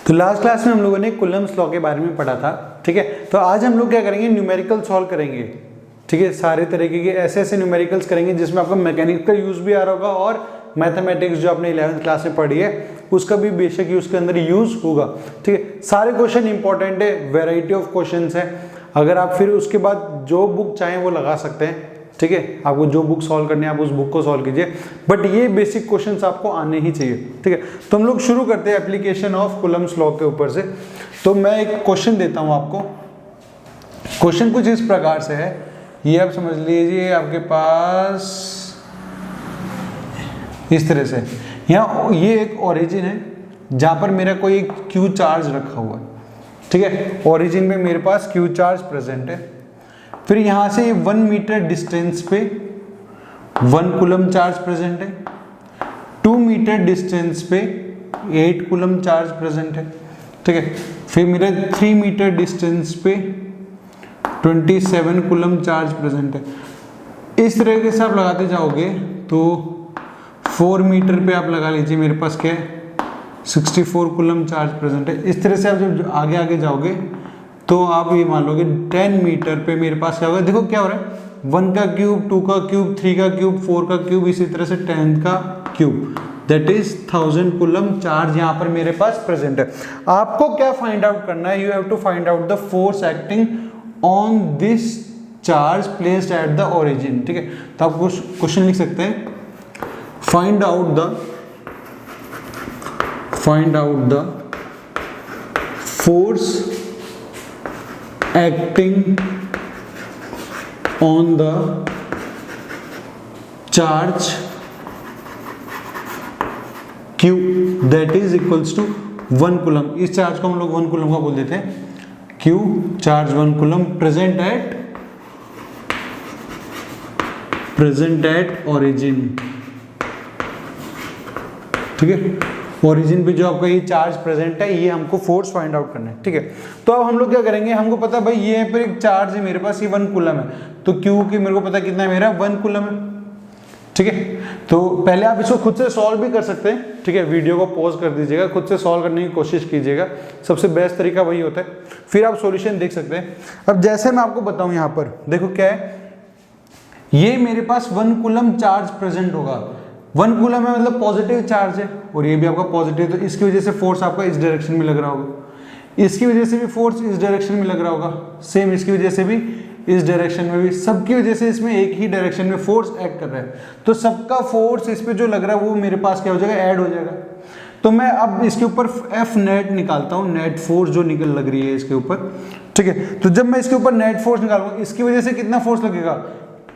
तो last class में हम लोगों ने कूलम्ब्स लॉ के बारे में पढ़ा था, ठीक है। तो आज हम लोग क्या करेंगे, न्यूमेरिकल सॉल्व करेंगे, ठीक है। सारे तरीके के ऐसे ऐसे न्यूमेरिकल्स करेंगे जिसमें आपको मैकेनिक्स का यूज भी आ रहा होगा और मैथमेटिक्स जो आपने 11th क्लास में पढ़ी है उसका भी बेशक उसके अंदर यूज होगा, ठीक है। सारे क्वेश्चन इंपॉर्टेंट है, वेराइटी ऑफ क्वेश्चंस है। अगर आप फिर उसके बाद जो बुक चाहें वो लगा सकते हैं, ठीक है। आपको जो बुक सॉल्व करनी है आप उस बुक को सॉल्व कीजिए, बट ये बेसिक क्वेश्चंस आपको आने ही चाहिए, ठीक है। तो हम लोग शुरू करते हैं एप्लीकेशन ऑफ कूलम्ब्स लॉ के ऊपर से। तो मैं एक क्वेश्चन देता हूं आपको। क्वेश्चन कुछ इस प्रकार से है, ये आप समझ लीजिए आपके पास इस तरह से, यहाँ ये एक ओरिजिन है जहां पर मेरा कोई एक क्यू चार्ज रखा हुआ है, ठीक है। ओरिजिन में मेरे पास क्यू चार्ज प्रेजेंट है। फिर यहां से 1 मीटर डिस्टेंस पे 1 कूलम्ब चार्ज प्रेजेंट है। 2 मीटर डिस्टेंस पे 8 कूलम्ब चार्ज प्रेजेंट है, ठीक है। फिर मेरे 3 मीटर डिस्टेंस पे 27 कूलम्ब चार्ज प्रेजेंट है। इस तरीके से आप लगाते जाओगे तो 4 मीटर पे आप लगा लीजिए, मेरे पास क्या है 64 कूलम्ब चार्ज प्रेजेंट है। इस तरह से आप जब आगे आगे जाओगे तो आप ये मान लोगे 10 मीटर पे मेरे पास क्या होगा, देखो क्या हो रहा है 1 का क्यूब, 2 का क्यूब, 3 का क्यूब, 4 का क्यूब, इसी तरह से 10 का cube, that is 1000 coulomb charge यहाँ पर मेरे पास प्रेजेंट है। आपको क्या फाइंड आउट करना है, you have to find out the force acting on this charge placed at the origin, ठीक है। तो आप क्वेश्चन लिख सकते हैं, find out the force acting on the charge Q that is equals to 1 coulomb. इस चार्ज को हम लोग 1 कूलम्ब का बोल देते हैं, Q charge 1 coulomb present at origin, ठीक है। ओरिजिन पे जो आपका ये चार्ज प्रेजेंट है, ये हमको फोर्स फाइंड आउट करना है, ठीक है। तो अब हम लोग क्या करेंगे, हमको पता है भाई ये पर एक चार्ज है मेरे पास, ये 1 कूलम्ब है, तो Q की मेरे को पता कितना है, मेरा 1 कूलम्ब है, ठीक है। तो पहले आप इसको खुद से सॉल्व भी कर सकते हैं, ठीक है। वीडियो को पॉज कर दीजिएगा, खुद से सॉल्व करने की कोशिश कीजिएगा, सबसे बेस्ट तरीका वही होता है। फिर आप सॉल्यूशन देख सकते हैं। अब जैसे मैं आपको बताऊं, यहाँ पर देखो क्या है, ये मेरे पास 1 कूलम्ब चार्ज प्रेजेंट होगा। 1 कूलम्ब है मतलब पॉजिटिव चार्ज है और ये भी आपका पॉजिटिव, तो इसकी वजह से फोर्स आपका इस डायरेक्शन में लग रहा होगा, इसकी वजह से भी फोर्स इस डायरेक्शन में लग रहा होगा, सेम इसकी वजह से भी इस डायरेक्शन में भी, सबकी वजह से इसमें एक ही डायरेक्शन में फोर्स एक्ट कर रहा है। तो सबका फोर्स इस पे जो लग रहा है वो मेरे पास क्या हो जाएगा, ऐड हो जाएगा। तो मैं अब इसके ऊपर F नेट निकालता हूँ, नेट फोर्स जो निकल लग रही है इसके ऊपर, ठीक है। तो जब मैं इसके ऊपर नेट फोर्स निकालूंगा, इसकी वजह से कितना फोर्स लगेगा,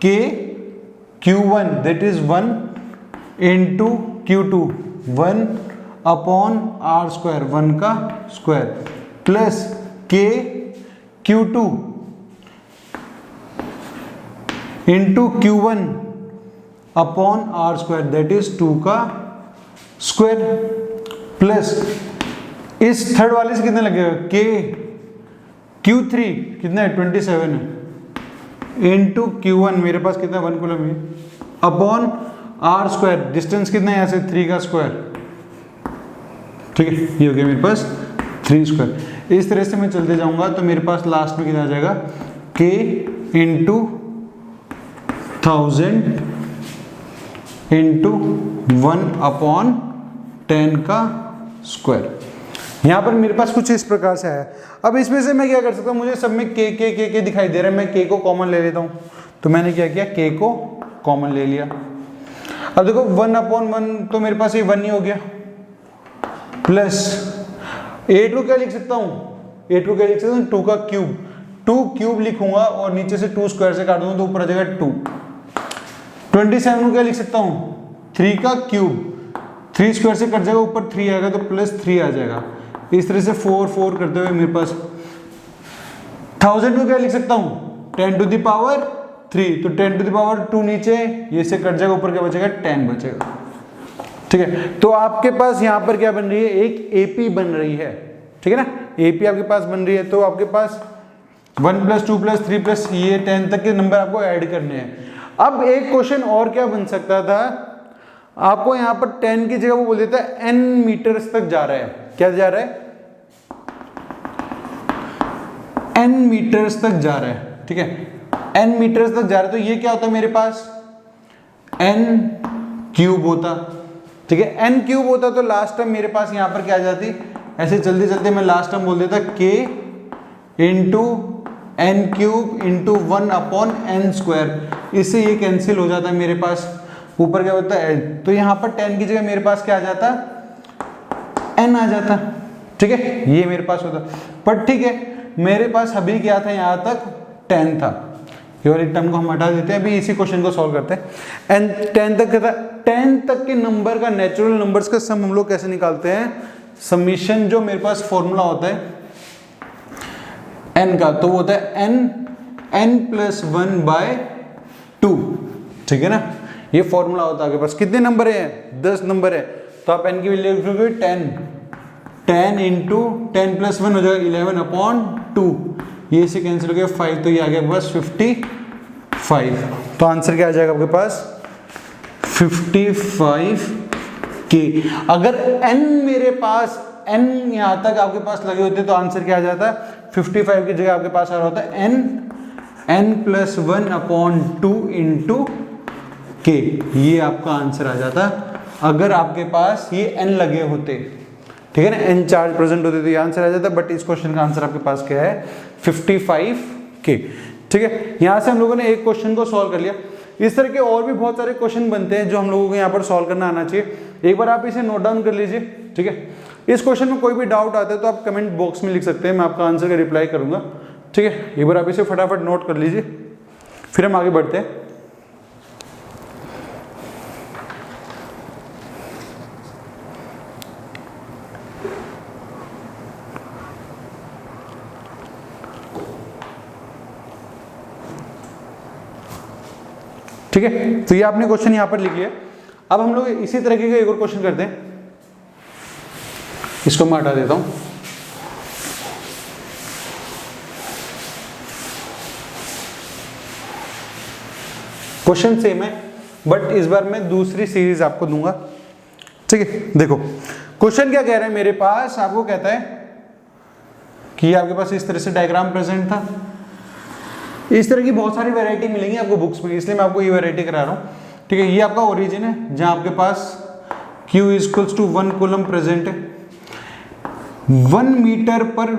K Q1 that is 1 into Q2 1 upon R square, 1 का square, plus K Q2 into Q1 upon R square that is 2 का स्क्वायर, प्लस इस थर्ड वाले से कितना लगेगा, K Q3 कितना है 27 है, इंटू Q1 मेरे पास कितना 1 कूलम्ब है, अपॉन R स्क्वायर, डिस्टेंस कितना है यहाँ से 3 का स्क्वायर, ठीक है। ये हो गया मेरे पास 3 स्क्वायर। इस तरह से मैं चलते जाऊंगा तो मेरे पास लास्ट में कितना आ जाएगा, K इंटू 1000 इंटू 1 अपॉन 10 का स्क्वायर। यहाँ पर मेरे पास कुछ इस प्रकार से है। अब इसमें से मैं क्या कर सकता हूँ, मुझे सब में K दिखाई दे रहा है, मैं K को कॉमन ले लेता हूँ। तो मैंने क्या किया, K को कॉमन ले लिया। अब देखो 1 अपॉन 1 तो मेरे पास ये 1 ही हो गया, प्लस 8 को क्या लिख सकता हूँ, 8 को क्या लिख सकता हूँ 2 का क्यूब, 2 क्यूब लिखूंगा और नीचे से 2 स्क्वायर से काट दूंगा तो ऊपर आ जाएगा 2। 27 को क्या लिख सकता हूँ 3 का क्यूब, 3 स्क्वायर से कट जाएगा, ऊपर 3 आएगा तो प्लस 3 आ जाएगा। इस तरह से 4 करते हुए मेरे पास 1000 को क्या लिख सकता हूँ 10 टू द पावर 3, तो 10 टू द पावर 2 नीचे, ये से कट जाएगा, ऊपर क्या बचेगा 10 बचेगा, ठीक है। तो आपके पास यहाँ पर क्या बन रही है, एक AP बन रही है, ठीक है ना। AP आपके पास बन रही है, तो आपके पास 1 + 2 + 3 प्लस ये 10 तक के नंबर आपको ऐड करने हैं। अब एक क्वेश्चन और क्या बन सकता था, आपको यहाँ पर 10 की जगह वो बोल देता है n मीटर्स तक जा रहा है, क्या जा रहा है n मीटर्स तक जा रहा है, ठीक है, n मीटर्स तक जा रहा है, तो ये क्या होता है मेरे पास n क्यूब होता, ठीक है, n क्यूब होता तो लास्ट टर्म मेरे पास यहाँ पर क्या आ जाती, ऐसे चलते चलते मैं लास्ट टर्म बोल देता k into n cube into 1/n², इससे ये कैंसिल हो जाता है मेरे पास, ऊपर क्या होता है, तो यहाँ पर 10 की जगह मेरे पास क्या आ जाता, n आ जाता, ठीक है, ये मेरे पास होता, पर ठीक है मेरे पास अभी क्या था, यहाँ तक 10 था, ये वाली टर्म को हम हटा देते हैं, अभी इसी क्वेश्चन को सॉल्व करते हैं। एंड 10 तक क्या था, 10 तक के नंबर का, नेचुरल नंबर्स का सम हम लोग कैसे निकालते हैं, समीशन जो मेरे पास फॉर्मूला होता है n का, तो वो होता है n +1/2, ठीक है ना, ये फॉर्मूला होता है। आपके पास कितने नंबर है, 10 नंबर है, तो आप n की वैल्यू लिखोगे 10 इंटू 10 + 1 हो जाएगा 11/2, ये से कैंसिल हो गया 5, तो ये आ गया आपके पास 55, तो आंसर क्या आ जाएगा आपके पास 55 के। अगर n मेरे पास n यहाँ तक आपके पास लगे होते तो आंसर क्या आ जाता है, 55 की जगह आपके पास आ रहा होता है n +1/2 इंटू के, ये आपका आंसर आ जाता अगर आपके पास ये n लगे होते, ठीक है ना, n चार्ज प्रेजेंट होते तो ये आंसर आ जाता, बट इस क्वेश्चन का आंसर आपके पास क्या है 55 के, ठीक है। यहाँ से हम लोगों ने एक क्वेश्चन को सॉल्व कर लिया, इस तरह के और भी बहुत सारे क्वेश्चन बनते हैं जो हम लोगों को यहाँ पर सॉल्व करना आना चाहिए, एक बार आप इसे नोट डाउन कर लीजिए, ठीक है। इस क्वेश्चन में कोई भी डाउट आता है तो आप कमेंट बॉक्स में लिख सकते हैं, मैं आपका आंसर का रिप्लाई करूंगा, ठीक है, एक बार आप इसे फटाफट नोट कर लीजिए, फिर हम आगे बढ़ते हैं। ठीक है, तो ये आपने क्वेश्चन यहां पर लिख लिया। अब हम लोग इसी तरीके का एक और क्वेश्चन करते हैं, इसको मैं हटा देता हूं। क्वेश्चन सेम है बट इस बार मैं दूसरी सीरीज आपको दूंगा, ठीक है। देखो क्वेश्चन क्या कह रहा है, मेरे पास आपको कहता है कि आपके पास इस तरह से डायग्राम प्रेजेंट था, इस तरह की बहुत सारी वैरायटी मिलेंगी आपको बुक्स में, इसलिए मैं आपको ये वैरायटी करा रहा हूँ, ठीक है। ये आपका ओरिजिन है जहां आपके पास Q = 1 कूलम प्रेजेंट है, 1 मीटर पर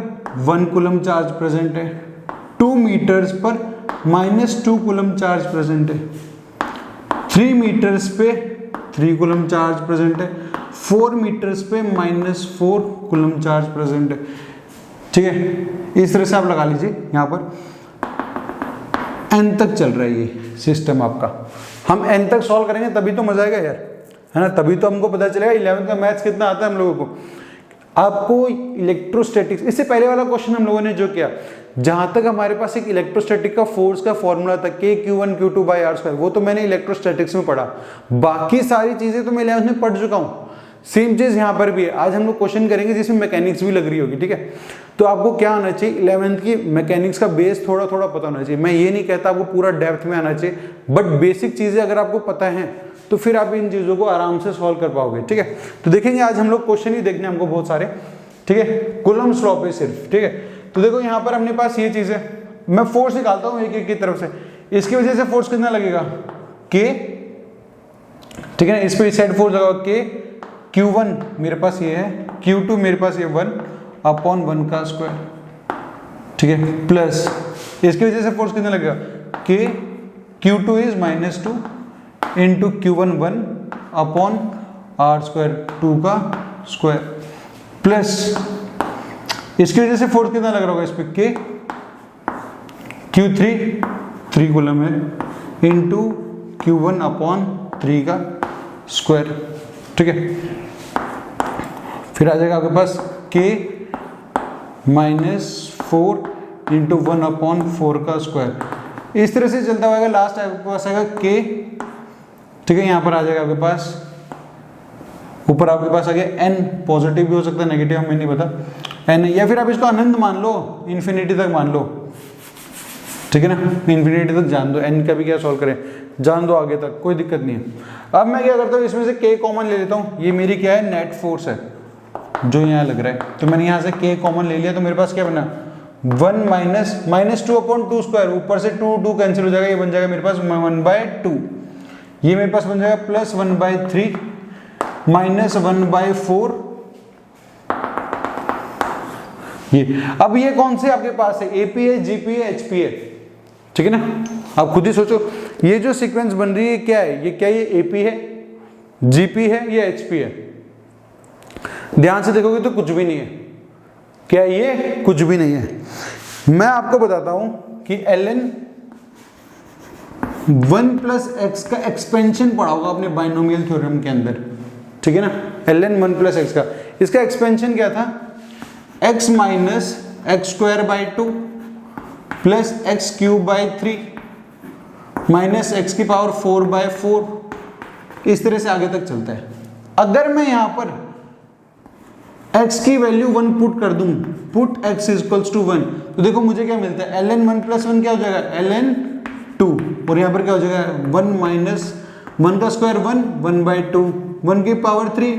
1 कूलम चार्ज प्रेजेंट है, 2 मीटर्स पर -2 कूलम चार्ज प्रेजेंट है, 3 मीटर्स पे 3 कूलम चार्ज प्रेजेंट है, 4 मीटर्स पे -4 कूलम चार्ज प्रेजेंट है, ठीक है। इस तरह से आप लगा लीजिए, यहाँ पर n तक चल रहा है ये सिस्टम आपका, हम n तक सॉल्व करेंगे तभी तो मजा आएगा यार, है ना, तभी तो हमको पता चलेगा 11th का मैथ्स कितना आता है हम लोगों को। आपको इलेक्ट्रोस्टैटिक्स, इससे पहले वाला क्वेश्चन हम लोगों ने जो किया, जहां तक हमारे पास एक इलेक्ट्रोस्टैटिक का फोर्स का फॉर्मूला था K(Q1Q2/r²), वो तो मैंने इलेक्ट्रोस्टैटिक्स में पढ़ा, बाकी सारी चीजें तो मैं 11th में पढ़ चुका हूँ। सेम चीज यहाँ पर भी है, आज हम लोग क्वेश्चन करेंगे जिसमें मैकेनिक्स भी लग रही होगी, ठीक है। तो आपको क्या आना चाहिए, 11th की मैकेनिक्स का बेस थोड़ा थोड़ा पता होना चाहिए। मैं ये नहीं कहता आपको पूरा डेप्थ में आना चाहिए, बट बेसिक चीजें अगर आपको पता है तो फिर आप इन चीजों को आराम से सॉल्व कर पाओगे, ठीक है। तो देखेंगे आज हम लोग क्वेश्चन ही देखने हमको बहुत सारे, ठीक है, कूलम्ब्स लॉ पे सिर्फ, ठीक है। तो देखो यहाँ पर अपने पास ये चीज है, मैं फोर्स निकालता हूँ एक एक की तरफ से, इसकी वजह से फोर्स कितना लगेगा K, ठीक है ना, इस पे इस साइड फोर्स लगा K, Q1 मेरे पास ये है, Q2 मेरे पास ये 1/1², ठीक है, प्लस इसकी वजह से फोर्स कितना लगेगा K, Q2 is -2 into Q1 1/r², 2 का स्क्वायर, प्लस इसकी वजह से फोर्स कितना लग रहा होगा इस पे K, Q3 3 कूलम है इंटू Q1/3 का स्क्वायर, ठीक है। फिर आ जाएगा आपके पास K -4 इंटू 1/4 का स्क्वायर, इस तरह से चलता हुआ लास्ट आपके पास आएगा K, ठीक है। यहाँ पर आ जाएगा आपके पास, ऊपर आपके पास आ गया n, पॉजिटिव भी हो सकता है नेगेटिव हमें नहीं पता n, या फिर आप इसको अनंत मान लो, इन्फिनिटी तक मान लो, ठीक है ना, इन्फिनिटी तक जान दो, n का भी क्या सॉल्व करें, जान दो आगे तक, कोई दिक्कत नहीं है। अब मैं क्या करता हूँ, इसमें से K कॉमन ले लेता हूँ, ये मेरी क्या है नेट फोर्स है जो यहाँ लग रहा है, तो मैंने यहाँ से K कॉमन ले लिया, तो मेरे पास क्या बना 1 माइनस 2/2 स्क्वायर, ऊपर से 2 कैंसिल हो जाएगा, ये बन जाएगा मेरे पास 1/2, ये मेरे पास बन जाएगा प्लस 1/3 माइनस 1/4। ये अब ये कौन से आपके पास है, एपी है, जीपी है, एचपी है, ठीक है ना। आप खुद ही सोचो ये जो सीक्वेंस बन रही है क्या है, ये क्या, ये एपी है, जीपी है, ये एचपी है। ध्यान से देखोगे तो कुछ भी नहीं है, क्या ये कुछ भी नहीं है। मैं आपको बताता हूं कि ln 1 प्लस एक्स का एक्सपेंशन पढ़ा होगा आपने बाइनोमियल थ्योरम के अंदर, ठीक है ना। ln 1 प्लस एक्स का, इसका एक्सपेंशन क्या था, x minus X square by 2 plus x cube by 3 minus x की पावर 4/4, इस तरह से आगे तक चलता है। अगर मैं यहां पर x की वैल्यू 1 पुट कर दूं, पुट x इक्वल्स टू 1, तो देखो मुझे क्या मिलता है, ln 1 प्लस 1 क्या हो जाएगा, ln 2, और यहां पर क्या हो जाएगा 1 माइनस 1 का स्क्वायर 1/2, 1 की पावर 3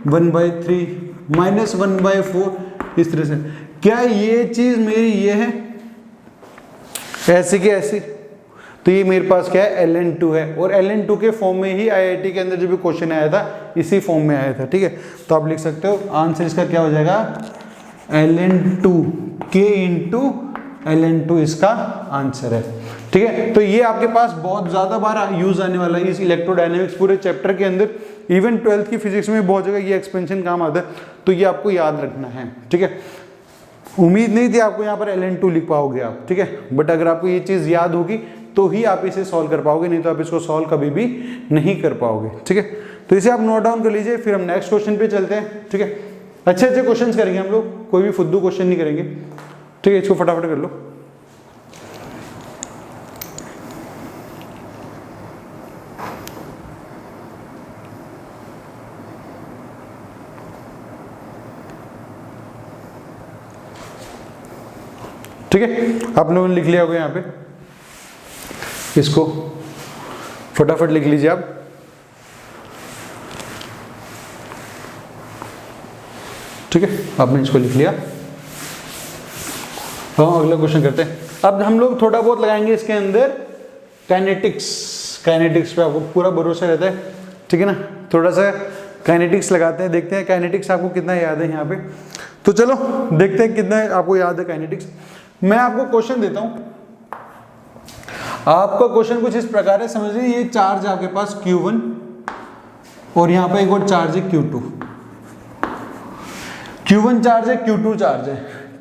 1/3 माइनस 1/4, इस तरह से। क्या ये चीज मेरी ये है ऐसी की ऐसी, तो ये मेरे पास क्या है ln 2 है, और ln 2 के फॉर्म में ही आईआईटी के अंदर जो भी क्वेश्चन आया था इसी फॉर्म में आया था, ठीक है। तो आप लिख सकते हो आंसर इसका क्या हो जाएगा, ln 2 k इंटू ln 2 इसका आंसर है, ठीक है। तो ये आपके पास बहुत ज्यादा बार यूज आने वाला है इस इलेक्ट्रोडायनेमिक्स पूरे चैप्टर के अंदर, इवन 12th की फिजिक्स में बहुत जगह ये एक्सपेंशन काम आता है, तो ये आपको याद रखना है, ठीक है। उम्मीद नहीं थी आपको यहाँ पर ln 2 लिख पाओगे आप, ठीक है, बट अगर आपको ये चीज याद होगी तो ही आप इसे सॉल्व कर पाओगे, नहीं तो आप इसको सॉल्व कभी भी नहीं कर पाओगे, ठीक है। तो इसे आप नोट डाउन कर लीजिए, फिर हम नेक्स्ट क्वेश्चन पे चलते हैं, ठीक है। अच्छे अच्छे क्वेश्चंस करेंगे हम लोग, कोई भी फुद्दू क्वेश्चन नहीं करेंगे, ठीक है। इसको फटाफट कर लो। ठीक है, आप लोगों ने लिख लिया होगा यहाँ पे, इसको फटाफट लिख लीजिए आप। ठीक है, आपने इसको लिख लिया। हाँ, अगला क्वेश्चन करते हैं। अब हम लोग थोड़ा बहुत लगाएंगे इसके अंदर काइनेटिक्स। काइनेटिक्स पे आपको पूरा भरोसा रहता है, ठीक है ना। थोड़ा सा काइनेटिक्स लगाते हैं, देखते हैं काइनेटिक्स आपको कितना याद है यहाँ पे। तो चलो देखते हैं कितना आपको याद है काइनेटिक्स। मैं आपको क्वेश्चन देता हूं, आपका क्वेश्चन कुछ इस प्रकार है, समझ लीजिए ये चार्ज आपके पास Q1 और यहां पे एक और चार्ज है Q2। Q1 चार्ज है, Q2 चार्ज है।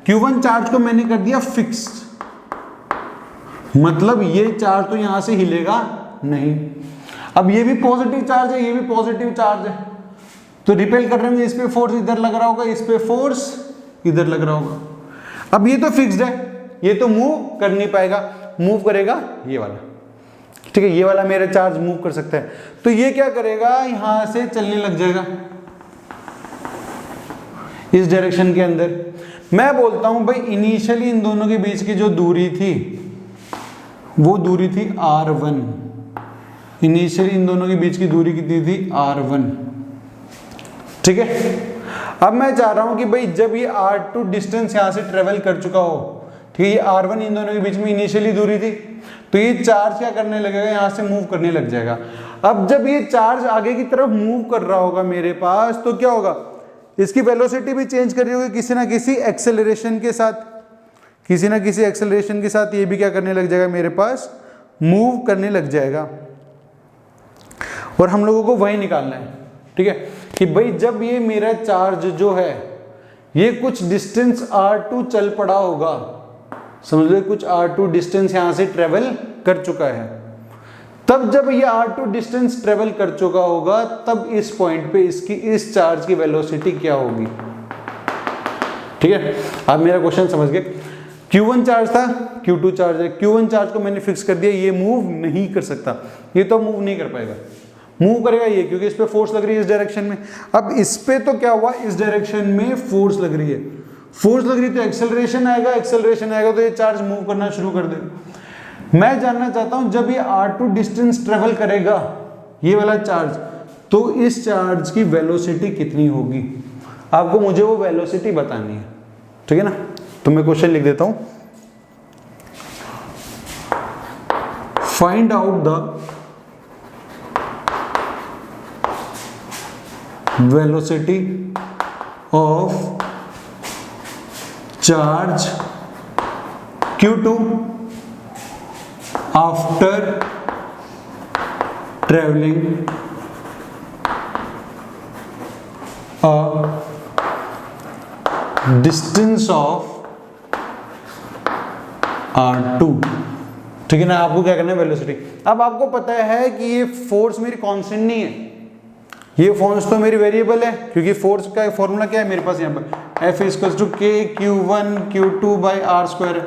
Q1 चार्ज को मैंने कर दिया फिक्स्ड, मतलब ये चार्ज तो यहां से हिलेगा नहीं। अब ये भी पॉजिटिव चार्ज है, ये भी पॉजिटिव चार्ज है, तो रिपेल करने में इस पे फोर्स इधर लग रहा होगा, इस पे फोर्स इधर लग रहा होगा। अब ये तो फिक्स्ड है, ये तो मूव कर नहीं पाएगा, मूव करेगा ये वाला, ठीक है। ये वाला मेरा चार्ज मूव कर सकता है, तो ये क्या करेगा, यहां से चलने लग जाएगा इस डायरेक्शन के अंदर। मैं बोलता हूं भाई इनिशियली इन दोनों के बीच की जो दूरी थी वो दूरी थी R1। इनिशियली इन दोनों के बीच की दूरी कितनी थी, R1, ठीक है। अब मैं चाह रहा हूं कि भाई जब ये R2 डिस्टेंस यहां से ट्रेवल कर चुका हो, ठीक है, ये R1 इन दोनों के बीच में इनिशियली दूरी थी, तो ये चार्ज क्या करने लगेगा, यहां से मूव करने लग जाएगा। अब जब ये चार्ज आगे की तरफ मूव कर रहा होगा मेरे पास, तो क्या होगा, इसकी वेलोसिटी भी चेंज कर रही होगी किसी ना किसी एक्सेलरेशन के साथ, किसी ना किसी एक्सेलरेशन के साथ ये भी क्या करने लग जाएगा, मेरे पास मूव करने लग जाएगा। और हम लोगों को वही निकालना है, ठीक है, कि भाई जब ये मेरा चार्ज जो है ये कुछ डिस्टेंस R2 चल पड़ा होगा, समझ लो कुछ R2 डिस्टेंस यहां से ट्रेवल कर चुका है, तब जब ये R2 डिस्टेंस ट्रेवल कर चुका होगा, तब इस पॉइंट पे इसकी इस चार्ज की वेलोसिटी क्या होगी, ठीक है। आप मेरा क्वेश्चन समझ गए। Q1 चार्ज था, Q2 चार्ज है। Q1 चार्ज को मैंने फिक्स कर दिया, ये मूव नहीं कर सकता, ये तो मूव नहीं कर पाएगा, मूव करेगा ये, क्योंकि इस पे फोर्स लग रही है इस डायरेक्शन में। अब इस पे तो क्या हुआ, इस डायरेक्शन में फोर्स लग रही है, फोर्स लग रही तो एक्सेलरेशन आएगा, एक्सेलरेशन आएगा तो ये चार्ज मूव करना शुरू कर देगा। मैं जानना चाहता हूं जब ये R2 डिस्टेंस ट्रेवल करेगा ये वाला चार्ज, तो इस चार्ज की वेलोसिटी कितनी होगी, आपको मुझे वो वेलोसिटी बतानी है, ठीक है ना। तो मैं क्वेश्चन लिख देता हूं, find out the velocity of charge Q2 after travelling a distance of R2। ठीक है ना, आपको क्या करना है, वेलोसिटी। अब आपको पता है कि ये फोर्स मेरी कांस्टेंट नहीं है, ये फोर्स तो मेरी वेरिएबल है, क्योंकि फोर्स का फॉर्मूला क्या है मेरे पास यहाँ पर, F equals to K Q1 Q2 by R square है।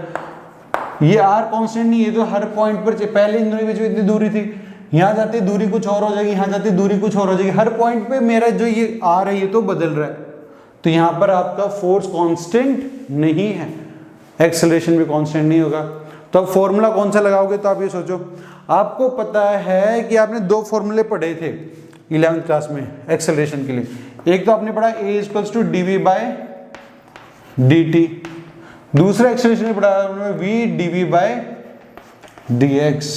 ये R कांस्टेंट नहीं है, तो हर पॉइंट पर पहले इन दोनों के बीच में इतनी दूरी थी, यहाँ जाते दूरी कुछ और हो जाएगी, यहाँ जाते दूरी कुछ और हो जाएगी, हर पॉइंट पे मेरा जो ये R है ये तो बदल रहा है। तो यहाँ पर आपका फोर्स कांस्टेंट नहीं है, एक्सेलरेशन भी कांस्टेंट नहीं होगा। तो अब फॉर्मूला कौन सा लगाओगे, तो आप ये सोचो, आपको पता है कि आपने दो फॉर्मूले पढ़े थे 11वीं क्लास में एक्सेलरेशन के लिए। एक तो आपने पढ़ा A equals to dv by dt, दूसरा एक्सेलरेशन में पढ़ा v dv बाय dx।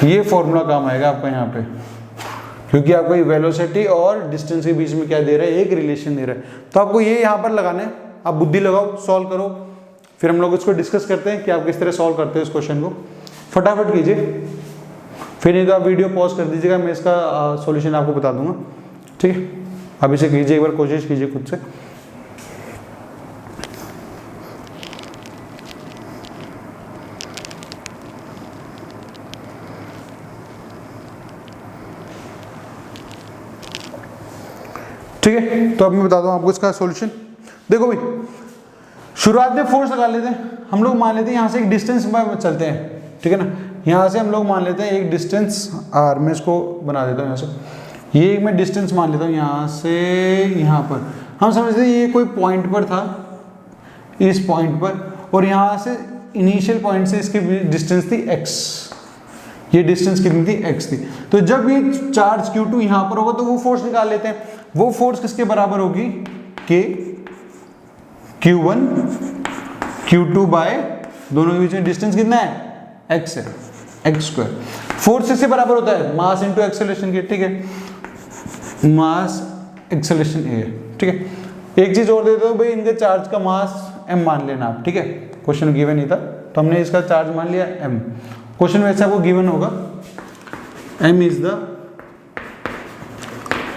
ये फॉर्मूला काम आएगा आपका यहाँ पे, क्योंकि आपको ये वेलोसिटी और डिस्टेंस के बीच में क्या दे रहा है, एक रिलेशन दे रहा है। तो आपको ये यहाँ पर लगाना है, आप बुद्धि लगाओ, सॉल्व करो, फिर हम लोग इसको डिस्कस करते हैं कि आप किस तरह सॉल्व करते हैं इस क्वेश्चन को। फटाफट कीजिए, फिर नहीं तो आप वीडियो पॉज कर दीजिएगा, मैं इसका सॉल्यूशन आपको बता दूंगा। ठीक है, अब इसे कीजिए, एक बार कोशिश कीजिए खुद से। ठीक है, तो अब मैं बताता हूँ आपको इसका सॉल्यूशन। देखो भाई, शुरुआत में फोर्स लगा लेते हैं हम लोग, मान लेते हैं यहाँ से एक डिस्टेंस में चलते हैं, ठीक है ना, यहाँ से हम लोग मान लेते हैं एक डिस्टेंस r, मैं इसको बना देता हूँ यहाँ से, ये मैं डिस्टेंस मान लेता हूँ यहाँ से यहाँ पर। हम समझते हैं ये कोई पॉइंट पर था, इस पॉइंट पर, और यहाँ से इनिशियल पॉइंट से इसकी डिस्टेंस थी x, ये डिस्टेंस कितनी थी, x थी। तो जब ये चार्ज Q2 यहाँ पर होगा तो वो फोर्स निकाल लेते हैं, वो फोर्स किसके बराबर होगी, K Q1 Q2 बाय, दोनों के बीच में डिस्टेंस कितना है, x है, x स्क्वायर। फोर्स किससे बराबर होता है, मास इंटू एक्सेलरेशन के। ठीक है, मास एक्सेलरेशन A है। ठीक है, एक चीज और दे दो भाई, इनके चार्ज का मास m मान लेना आप। ठीक है, क्वेश्चन गिवन नहीं था तो हमने इसका चार्ज मान लिया m। क्वेश्चन वैसे आपको गिवन होगा m is the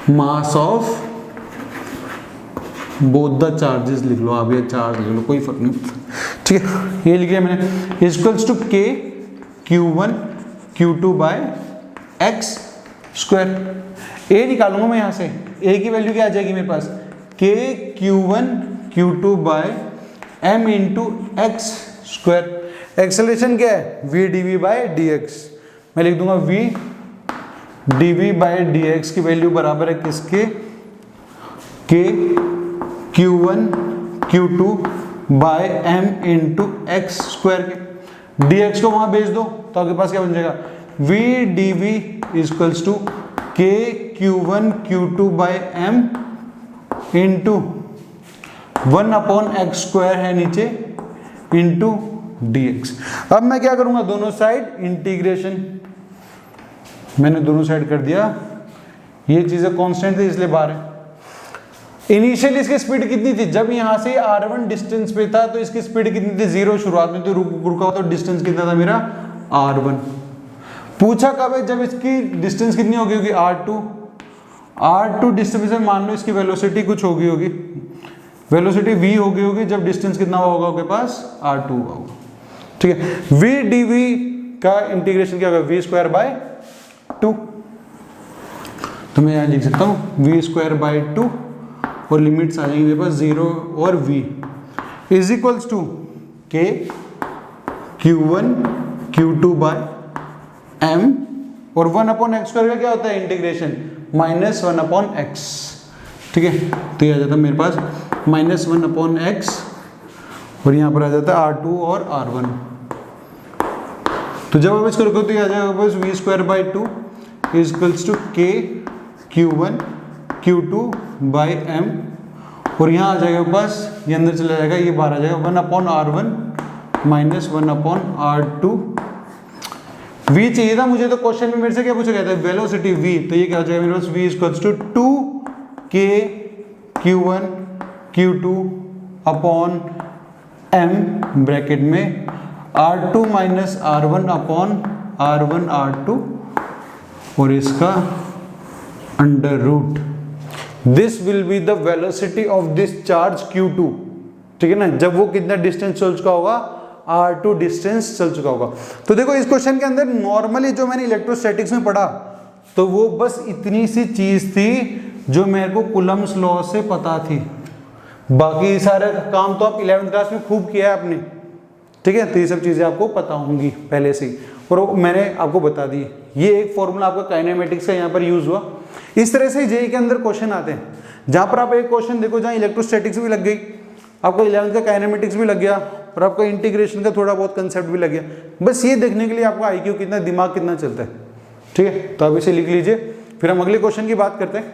mass of both the charges, लिख लो आप, ये चार्ज लिख लो, कोई फर्क नहीं पड़ता। ठीक है, ये लिख लिया मैंने, equals to K Q1 Q2 by x square. A निकालूंगा मैं यहाँ से, A की वैल्यू क्या आ जाएगी मेरे पास, K Q1 Q2 by m into x square. Acceleration क्या है, v dv बाय dx। मैं लिख दूंगा v dv बाय dx की वैल्यू बराबर है किसके, K Q1 Q2 by m into x square के। dx को वहां भेज दो तो आपके पास क्या बन जाएगा, v dv equals to K Q1 Q2 by m into 1/x square है नीचे इंटू dx। अब मैं क्या करूंगा, दोनों साइड इंटीग्रेशन, मैंने दोनों साइड कर दिया, ये चीजें कांस्टेंट थी इसलिए बाहर है। इनिशियली इसकी स्पीड कितनी थी, जब यहां से r1 डिस्टेंस पे था तो इसकी स्पीड कितनी थी, 0 शुरुआत में, तो रुका तो डिस्टेंस कितना था मेरा, r1। पूछा कब है, जब इसकी डिस्टेंस कितनी होगी, r2 डिस्टेंस में मान लो इसकी वेलोसिटी कुछ होगी वेलोसिटी v होगी जब डिस्टेंस कितना होगा आपके पास, r2 होगा। ठीक है, v dv का इंटीग्रेशन क्या होगा, v स्क्वायर बाय 2। तो मैं यहाँ लिख सकता हूँ v स्क्वायर बाय 2 और लिमिट्स आ जाएंगे मेरे पास 0 और v is equals to K Q1 Q2 by m और 1/x स्क्वायर का क्या होता है इंटीग्रेशन, -1/x। ठीक है, तो ये आ जाता है मेरे पास -1/x और यहाँ पर आ जाता है r2 और r1। तो जब आप इसको रखो तो ये आ जाएगा बस v square by 2 is equals to K Q1 Q2 by m और यहाँ आ जाएगा बस, ये अंदर चला जाएगा, ये बाहर आ जाएगा 1/r1 माइनस 1/r2। v चाहिए था मुझे, तो क्वेश्चन में मेरे से क्या पूछा गया था, वेलोसिटी v, तो ये क्या हो जाएगा मेरे पास, v equals to 2k q1 q2 upon m bracket में r2 minus r1 upon r1 r2 और इसका under root. This will be the velocity of this charge q2, ठीक है ना, जब वो कितना डिस्टेंस चल चुका होगा, r2 डिस्टेंस चल चुका होगा। तो देखो इस क्वेश्चन के अंदर नॉर्मली जो मैंने इलेक्ट्रोस्टैटिक्स में पढ़ा, तो वो बस इतनी सी चीज थी जो मेरे को कूलम्स लॉ से पता थी। बाकी सारे काम तो आप 11वीं क्लास में खूब किया है आपने, ठीक है, तो ये सब चीजें आपको पता होंगी पहले से ही, और मैंने आपको बता दी। ये एक फॉर्मूला आपका काइनेमेटिक्स का यहाँ पर यूज हुआ। इस तरह से जेईई के अंदर क्वेश्चन आते हैं, जहां पर आप एक क्वेश्चन देखो जहां इलेक्ट्रोस्टैटिक्स भी लग गई, आपको 11वीं का काइनेमेटिक्स भी लग गया, और आपका इंटीग्रेशन का थोड़ा बहुत कंसेप्ट भी लग गया। बस ये देखने के लिए आपका आईक्यू कितना, दिमाग कितना चलता है, ठीक है। तो आप इसे लिख लीजिए, फिर हम अगले क्वेश्चन की बात करते हैं।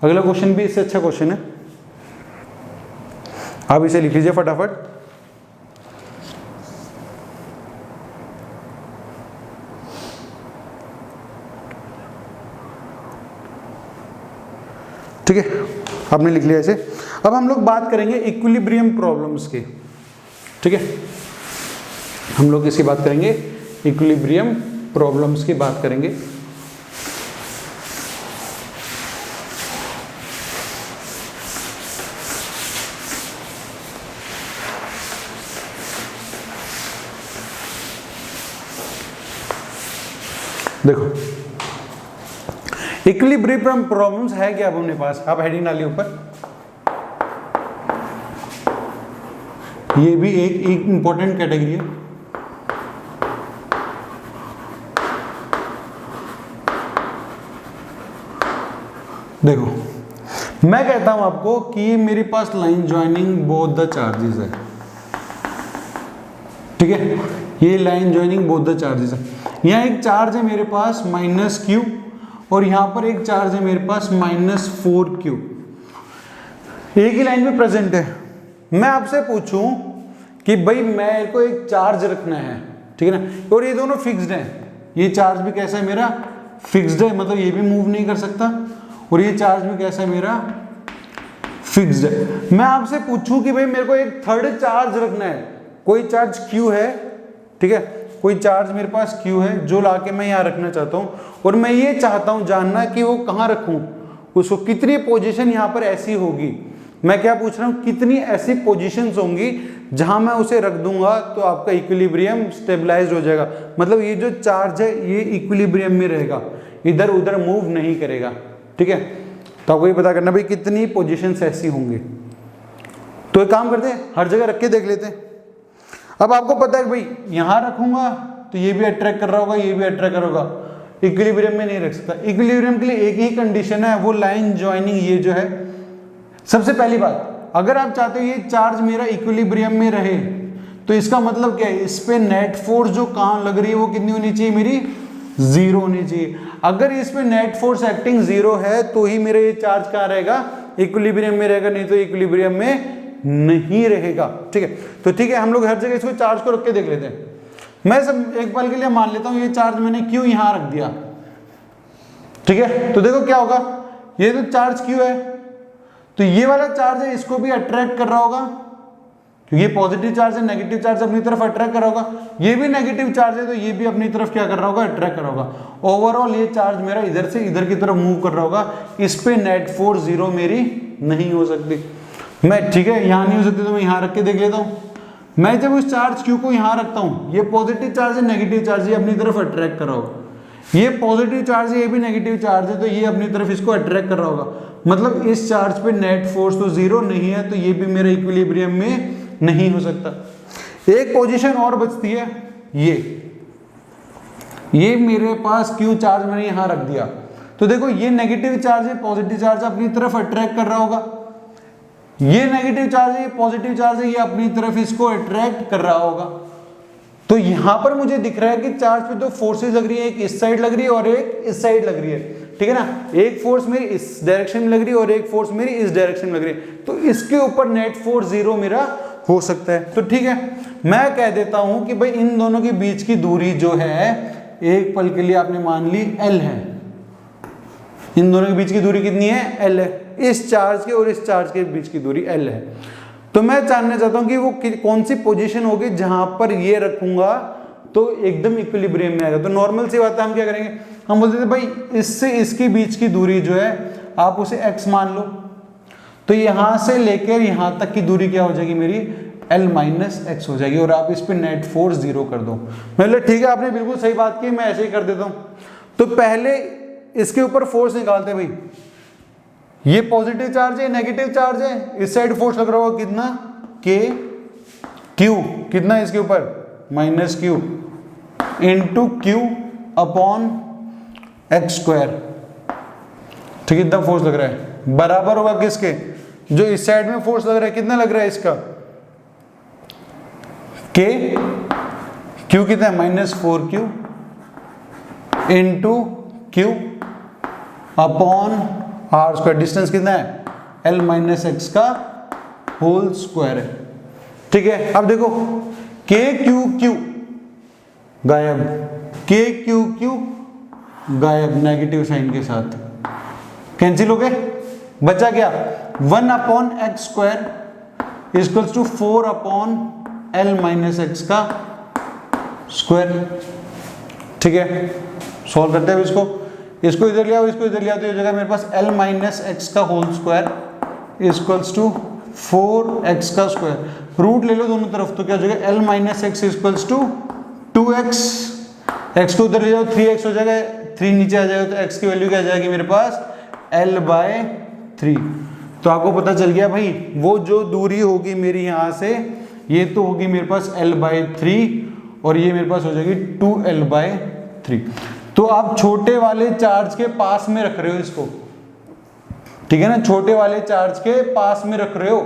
अगला क्वेश्चन भी इससे अच्छा क्वेश्चन है, आप इसे लिख लीजिए फटाफट। ठीक है, आपने लिख लिया इसे। अब हम लोग बात करेंगे इक्विलिब्रियम प्रॉब्लम्स की, ठीक है, हम लोग इसकी बात करेंगे, इक्विलिब्रियम प्रॉब्लम्स की बात करेंगे। देखो इक्विलिब्रियम प्रॉब्लम्स है क्या अब अपने पास, आप हेडिंग डालिए ऊपर। ये भी एक इंपॉर्टेंट कैटेगरी है। देखो मैं कहता हूं आपको कि ये मेरे पास line joining both the charges है, ठीक है, ये line joining both the charges है। यहां एक चार्ज है मेरे पास -q, और यहां पर एक चार्ज है मेरे पास -4q, एक ही लाइन में प्रेजेंट है। मैं आपसे पूछूं कि भाई मेरे को एक चार्ज रखना है, ठीक है ना, और ये दोनों फिक्स्ड हैं, ये चार्ज भी कैसा है मेरा, फिक्स्ड है, मतलब ये भी मूव नहीं कर सकता, और ये चार्ज भी कैसा है मेरा, फिक्स्ड है। मैं आपसे पूछूं कि भाई मेरे को एक थर्ड चार्ज रखना है, कोई चार्ज q है, ठीक है, कोई चार्ज मेरे पास q है जो लाके मैं यहाँ रखना चाहता हूँ, और मैं ये चाहता हूँ जानना कि वो कहाँ रखूँ, उसको कितनी पोजीशन यहाँ पर ऐसी होगी। मैं क्या पूछ रहा हूँ, कितनी ऐसी पोजीशंस होंगी जहां मैं उसे रख दूंगा तो आपका इक्विलिब्रियम स्टेबलाइज्ड हो जाएगा, मतलब ये जो चार्ज है ये इक्विलिब्रियम में रहेगा, इधर उधर मूव नहीं करेगा, ठीक है। तो आपको ये पता करना भाई कितनी पोजीशंस ऐसी होंगी। तो एक काम करते हैं, हर जगह रख के देख लेते हैं। अब आपको पता है भाई यहां रखूंगा तो ये भी अट्रैक्ट कर रहा होगा, ये भी अट्रैक्ट कर रहा होगा, इक्विलिब्रियम में नहीं रख सकता। इक्विलिब्रियम के लिए एक ही कंडीशन है, वो लाइन ज्वाइनिंग ये जो है। सबसे पहली बात, अगर आप चाहते हो ये चार्ज मेरा इक्विलिब्रियम में रहे, तो इसका मतलब क्या है, इस पे नेट फोर्स जो कहां लग रही है वो कितनी होनी चाहिए, मेरी 0 होनी चाहिए। अगर इस पे नेट फोर्स एक्टिंग 0 है तो ही मेरा ये चार्ज कहां रहेगा, इक्विलिब्रियम में रहेगा, नहीं तो इक्विलिब्रियम में नहीं रहेगा, ठीक है। तो ठीक है, हम लोग हर जगह इसको चार्ज को रख के देख लेते हैं। मैं सब एक पल के लिए मान लेता हूं ये चार्ज मैंने क्यों यहां रख दिया, ठीक है। तो देखो क्या होगा, ये तो चार्ज क्यों है, तो ये वाला चार्ज है इसको भी अट्रैक्ट कर रहा होगा, क्योंकि ये पॉजिटिव चार्ज है, नेगेटिव चार्ज अपनी तरफ अट्रैक्ट कर रहा होगा, ये भी नेगेटिव चार्ज है तो ये भी अपनी तरफ क्या कर रहा होगा, अट्रैक्ट कर रहा होगा। ओवरऑल ये चार्ज मेरा इधर से इधर की तरफ मूव कर रहा होगा, इस पे नेट फोर्स 0 मेरी नहीं हो सकती। मैं ठीक है, यहां नहीं हो सकती तो मैं यहां रख के देख लेता हूं। मैं जब उस चार्ज क्यू को यहां रखता हूं, ये पॉजिटिव चार्ज है, नेगेटिव चार्ज, ये अपनी तरफ अट्रैक्ट कर रहा होगा, ये पॉजिटिव चार्ज है, ये भी नेगेटिव चार्ज है, तो ये अपनी तरफ इसको अट्रैक्ट कर रहा होगा। मतलब इस चार्ज पे नेट फोर्स तो 0 नहीं है, तो ये भी मेरे इक्विलिब्रियम में नहीं हो सकता। एक पोजीशन और बचती है, ये मेरे पास क्यू चार्ज मैंने यहां रख दिया, तो देखो ये नेगेटिव चार्ज है, पॉजिटिव चार्ज अपनी तरफ अट्रैक्ट कर रहा होगा, ये नेगेटिव चार्ज है, ये पॉजिटिव चार्ज है, ये अपनी तरफ इसको अट्रैक्ट कर रहा होगा। तो यहां पर मुझे दिख रहा है कि चार्ज पे दो फोर्सेस लग रही है, एक इस साइड लग रही है और एक इस साइड लग रही है। ठीक है ना, एक फोर्स मेरी इस डायरेक्शन में लग रही है और एक फोर्स मेरी इस डायरेक्शन में लग रही है, तो इसके ऊपर नेट फोर्स 0 मेरा हो सकता है। तो ठीक है, मैं कह देता हूं कि भाई इन दोनों के बीच की दूरी जो है एक पल के लिए आपने मान ली L है। इन दोनों के बीच की दूरी कितनी है? L है। इस चार्ज के और इस चार्ज के बीच की दूरी L है। तो मैं जानना चाहता हूं कि वो कौन सी पोजीशन होगी जहां पर ये रखूंगा तो एकदम इक्विलिब्रियम में आएगा। तो नॉर्मल सी बात है, हम क्या करेंगे, हम बोलते थे भाई इससे इसके बीच की दूरी जो है आप उसे x मान लो, तो यहां से लेकर यहां तक की दूरी क्या हो जाएगी मेरी? L माइनस एक्स हो जाएगी, और आप इस पे नेट फोर्स 0 कर दो। मतलब ठीक है, आपने बिल्कुल सही बात की, मैं ऐसे ही कर देता हूं। तो पहले इसके ऊपर फोर्स निकालते भाई, ये पॉजिटिव चार्ज है, नेगेटिव चार्ज है, इस साइड फोर्स लग रहा होगा कितना? K Q, कितना इसके ऊपर? Minus Q into Q upon x square. ठीक है, इतना फोर्स लग रहा है, बराबर होगा किसके? जो इस साइड में फोर्स लग रहा है, कितना लग रहा है इसका? K Q कितना है? Minus 4Q into Q upon r square. Distance कितना है? L माइनस एक्स का होल स्क्वायर है। ठीक है, अब देखो K Q Q गायब, K Q Q गायब नेगेटिव साइन के साथ, कैंसिल हो गए, बचा क्या? 1 upon x square equals to 4 upon L minus x का स्क्वायर। ठीक है, सॉल्व करते हैं इसको, इसको इधर लिया, इसको इधर लिया, तो ये जगह मेरे पास L माइनस एक्स का whole square equals to 4x का स्क्वायर। रूट ले लो दोनों तरफ, तो क्या हो जाएगा? L minus x equals to 2x, x को उधर ले जाओ 3x हो जाएगा, 3 नीचे आ जाएगा, तो x की वैल्यू क्या आ जाएगी मेरे पास? L bye 3। तो आपको पता चल गया भाई, वो जो दूरी होगी मेरी यहां से, ये तो होगी मेरे पास L बाय 3 और ये मेरे पास हो जाएगी 2L बाय 3। तो आप छोटे वाले चार्ज के पास में रख रहे हो इसको, ठीक है ना, छोटे वाले चार्ज के पास में रख रहे हो।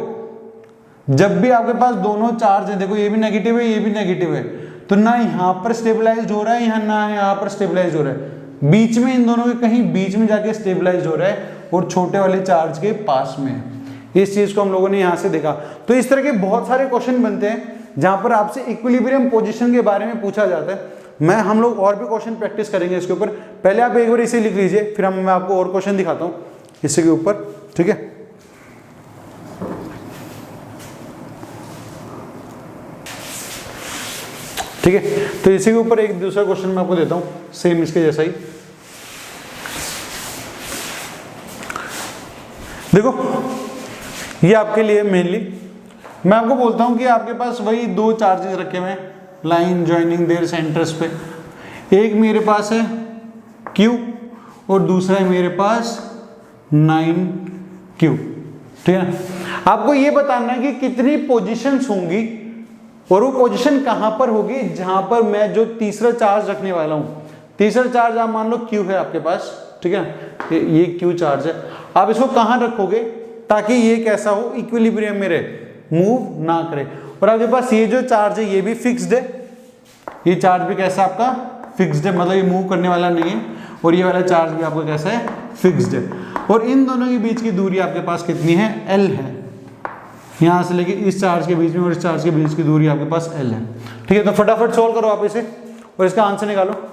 जब भी आपके पास दोनों चार्ज है, देखो ये भी नेगेटिव है, ये भी नेगेटिव है, तो ना यहाँ पर स्टेबलाइज हो रहा है, यहाँ ना यहाँ पर स्टेबलाइज हो रहा है, बीच में इन दोनों के कहीं बीच में जाके स्टेबलाइज हो रहा है और छोटे वाले चार्ज के पास में है। इस चीज को हम लोगों ने यहाँ से देखा। तो इस तरह के बहुत सारे क्वेश्चन बनते हैं जहां पर आपसे इक्विलिब्रियम पोजीशन के बारे में पूछा जाता है। हम लोग और भी क्वेश्चन प्रैक्टिस करेंगे इसके ऊपर। पहले आप एक बार इसे लिख लीजिए, फिर मैं आपको और क्वेश्चन दिखाता हूँ इसके ऊपर, ठीक है। ठीक है, तो इसी के ऊपर एक दूसरा क्वेश्चन मैं आपको देता हूं, सेम इसके जैसा ही। देखो ये आपके लिए मेनली मैं आपको बोलता हूं कि आपके पास वही दो चार्जेस रखे हुए हैं, लाइन ज्वाइनिंग देयर सेंटर्स पे। एक मेरे पास है Q और दूसरा है मेरे पास 9Q, ठीक है ना। आपको ये बताना है कि कितनी पोजीशंस होंगी और वो पोजीशन कहां पर होगी जहां पर मैं जो तीसरा चार्ज रखने वाला हूं। तीसरा चार्ज आप मान लो Q है आपके पास, ठीक है, ये Q चार्ज है। आप इसको कहां रखोगे ताकि ये कैसा हो, इक्विलिब्रियम में रहे, मूव ना करे। और आपके पास ये जो चार्ज है ये भी फिक्स्ड है, ये चार्ज भी कैसा आपका फिक्स्ड है, मतलब ये मूव करने वाला नहीं है। और ये वाला चार्ज भी आपका कैसा है, फिक्स्ड है। और इन दोनों के बीच की दूरी आपके पास कितनी है, L है। यहां से लेके इस चार्ज के बीच में और इस चार्ज के बीच की दूरी आपके पास L है, ठीक है। तो फटाफट सॉल्व करो आप इसे और इसका आंसर निकालो,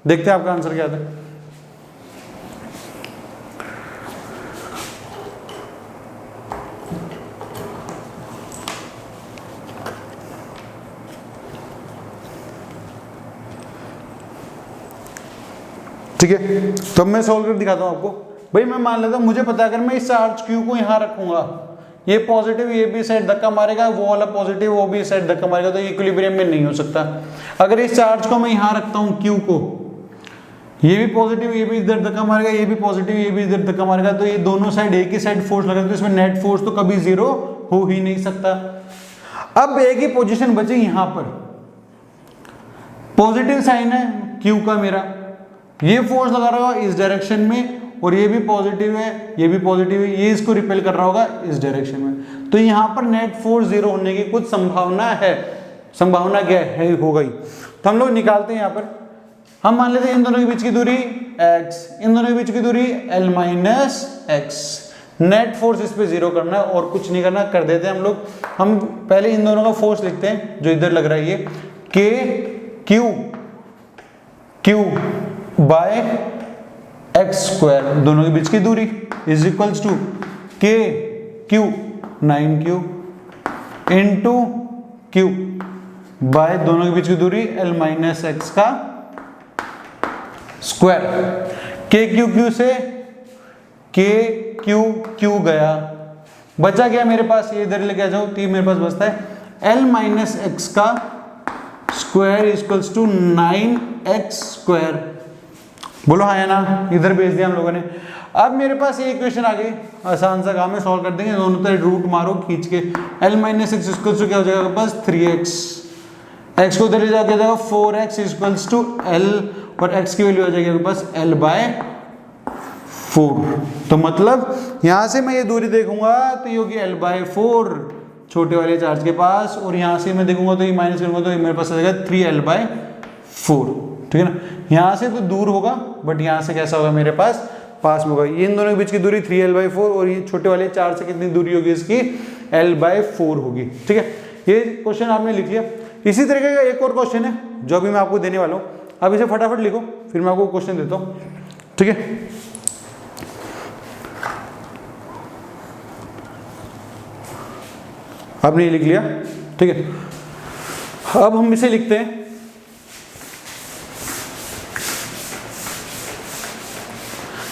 देखते हैं आपका आंसर क्या आता है। ठीक है, तो मैं सॉल्व कर दिखाता हूं आपको। भाई मैं मान लेता हूं, मुझे पता है अगर मैं इस चार्ज Q को यहां रखूंगा, ये पॉजिटिव ये भी साइड धक्का मारेगा, वो वाला पॉजिटिव वो भी साइड धक्का मारेगा, तो ये इक्विलिब्रियम में नहीं हो सकता। अगर इस चार्ज को मैं यहां रखता हूं Q को, ये भी पॉजिटिव ये भी इधर धक्का मारेगा, ये भी पॉजिटिव ये भी इधर धक्का मारेगा, तो ये दोनों साइड एक ही साइड फोर्स लगेगा, तो इसमें नेट फोर्स तो कभी जीरो हो ही नहीं सकता। अब एक ही पोजीशन बची यहां पर, पॉजिटिव साइन है Q का मेरा, ये फोर्स लगा रहा होगा इस डायरेक्शन में और ये भी पॉजिटिव है ये भी पॉजिटिव है, ये इसको रिपेल कर रहा होगा इस डायरेक्शन में, तो यहां पर नेट फोर्स जीरो होने की कुछ संभावना है। संभावना क्या है, हो गई। तो हम लोग निकालते हैं यहां पर, हम मान लेते हैं इन दोनों के बीच की दूरी एक्स, इन दोनों के बीच की दूरी L minus x. Net force इस पे 0 करना है और कुछ नहीं करना, कर देते हैं हम लोग। हम पहले इन दोनों का फोर्स लिखते हैं जो इधर लग रहा है, ये K Q by x square, दोनों के बीच की दूरी is equals to K Q 9Q into Q by दोनों के बीच की दूरी L माइनस एक्स का स्क्वायर। K Q से K Q गया, बचा गया मेरे पास, ये इधर लेके आ जाओ, तो मेरे पास बचता है L माइनस एक्स का square equals to 9x square. बोलो हाँ या ना, इधर भेज दिया हम लोगों ने। अब मेरे पास ये इक्वेशन आ गई, आसान सा काम है, सॉल्व कर देंगे। दोनों तरफ रूट मारो खींच के, L minus x equals to क्या हो जाएगा बस 3x, x को उधर ले जाओ क्या हो जाएगा 4x इक्वल्स टू L, और x की वैल्यू आ जाएगी बस L बाय 4। तो मतलब यहां से मैं ये दूरी देखूंगा तो ये होगी L बाय 4 छोटे वाले चार्ज के पास, और यहां से मैं देखूंगा तो ये माइनस करूंगा तो ये मेरे पास आ जाएगा 3L बाय 4, ठीक है ना। यहां से तो दूर होगा बट यहां से कैसा होगा मेरे पास पास में होगा। ये इन दोनों के बीच की दूरी 3L बाय 4, और ये छोटे वाले चार्ज से कितनी दूरी होगी इसकी L बाय 4 होगी, ठीक है। ये क्वेश्चन आपने लिख लिया। इसी तरीके का एक और क्वेश्चन है जो अभी मैं आपको देने वाला हूं, अब इसे फटाफट लिखो फिर मैं आपको क्वेश्चन देता हूं, ठीक है। आपने ये लिख लिया, ठीक है। अब हम इसे लिखते हैं,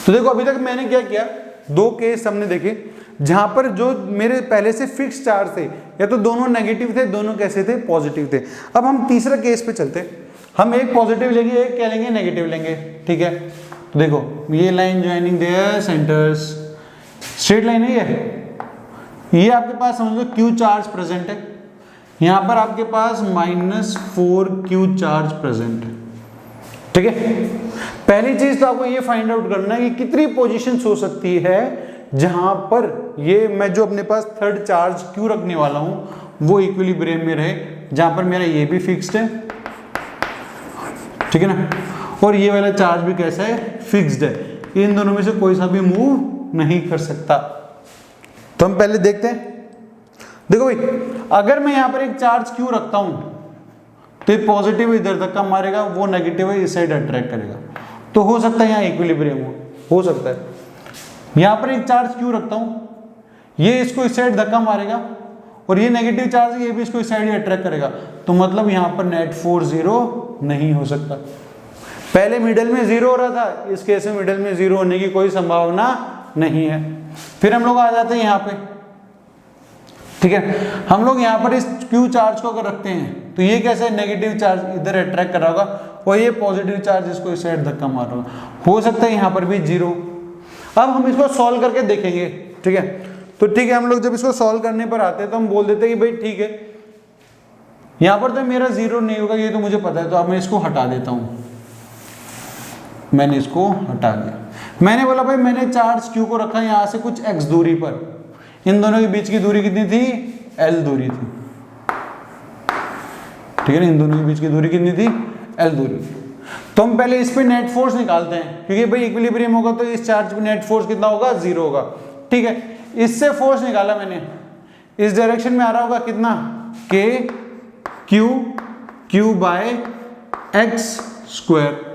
तो देखो अभी तक मैंने क्या किया, दो केस हमने देखे जहां पर जो मेरे पहले से फिक्स चार्ज थे, या तो दोनों नेगेटिव थे, दोनों कैसे थे पॉजिटिव थे। अब हम तीसरा केस पे चलते, हम एक पॉजिटिव लेंगे, एक क्या लेंगे नेगेटिव लेंगे, ठीक है। तो देखो ये line joining there centres, straight line है ये आपके पास समझ लो Q चार्ज प्रेजेंट है, यहां पर आपके पास -4Q चार्ज प्रेजेंट है, ठीक है। पहली चीज तो आपको ये फाइंड आउट करना है कि कितनी पोजीशंस हो सकती है जहां पर ये मैं जो अपने पास थर्ड चार्ज Q रखने वाला हूं वो इक्विलिब्रियम में रहे, जहां पर मेरा ये भी फिक्स्ड है, ठीक है ना, और ये वाला चार्ज भी कैसा है फिक्स्ड है, इन दोनों में से कोई सा भी मूव नहीं कर सकता। तो हम पहले देखते हैं, देखो भाई अगर मैं यहां पर एक चार्ज Q रखता हूं तो ये पॉजिटिव इधर धक्का मारेगा, वो नेगेटिव है इस साइड अट्रैक्ट करेगा, तो हो सकता है यहाँ इक्विलिब्रियम हो सकता है। यहां पर एक चार्ज Q रखता हूं, ये इसको इस साइड धक्का मारेगा, और ये नेगेटिव चार्ज है ये भी इसको इस साइड ही अट्रैक्ट करेगा, तो मतलब यहां पर नेट फोर्स 0 नहीं हो सकता। पहले मिडल में 0 हो रहा था, इस केस में मिडल में 0 होने की कोई संभावना नहीं है। फिर हम लोग आ जाते हैं यहाँ पे, ठीक है। हम लोग यहाँ पर इस Q चार्ज को अगर रखते हैं तो ये कैसे नेगेटिव चार्ज इधर अट्रैक्ट कर रहा होगा, और ये पॉजिटिव चार्ज इसको इस साइड धक्का मार रहा होगा, हो सकता है यहाँ पर भी 0। अब हम इसको सॉल्व करके देखेंगे, ठीक है। तो ठीक है, हम लोग जब इसको सॉल्व करने पर आते हैं तो हम बोल देते हैं कि भाई ठीक है यहाँ पर तो मेरा 0 नहीं होगा, ये तो मुझे पता है, तो अब मैं इसको हटा देता हूँ। मैंने इसको हटा दिया, मैंने बोला भाई मैंने चार्ज Q को रखा यहाँ से कुछ x दूरी पर, इन दोनों के बीच की दूरी कितनी थी L दूरी थी, ठीक है ना, इन दोनों के बीच की दूरी कितनी थी L दूरी थी। तो हम पहले इस पे नेट फोर्स निकालते हैं, क्योंकि भाई इक्विलिब्रियम होगा तो इस चार्ज पे नेट फोर्स कितना होगा 0 होगा, ठीक है। इससे फोर्स निकाला मैंने, इस डायरेक्शन में आ रहा होगा कितना K Q by x square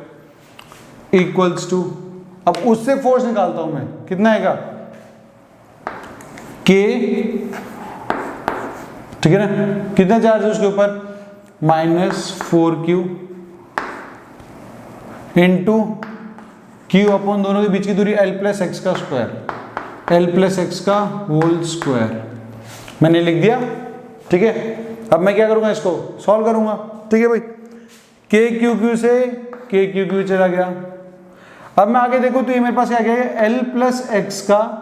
equals to, अब उससे फोर्स निकालता हूं मैं, कितना आएगा K, ठीक है ना, कितना चार्ज है उसके ऊपर -4Q इंटू Q अपॉन दोनों के बीच की दूरी L प्लस एक्स का स्क्वायर, L प्लस एक्स का होल स्क्वायर मैंने लिख दिया, ठीक है। अब मैं क्या करूंगा, इसको सॉल्व करूंगा, ठीक है भाई। K से K चला गया, अब मैं आगे देखूं तो ये मेरे पास क्या गया L प्लस एक्स का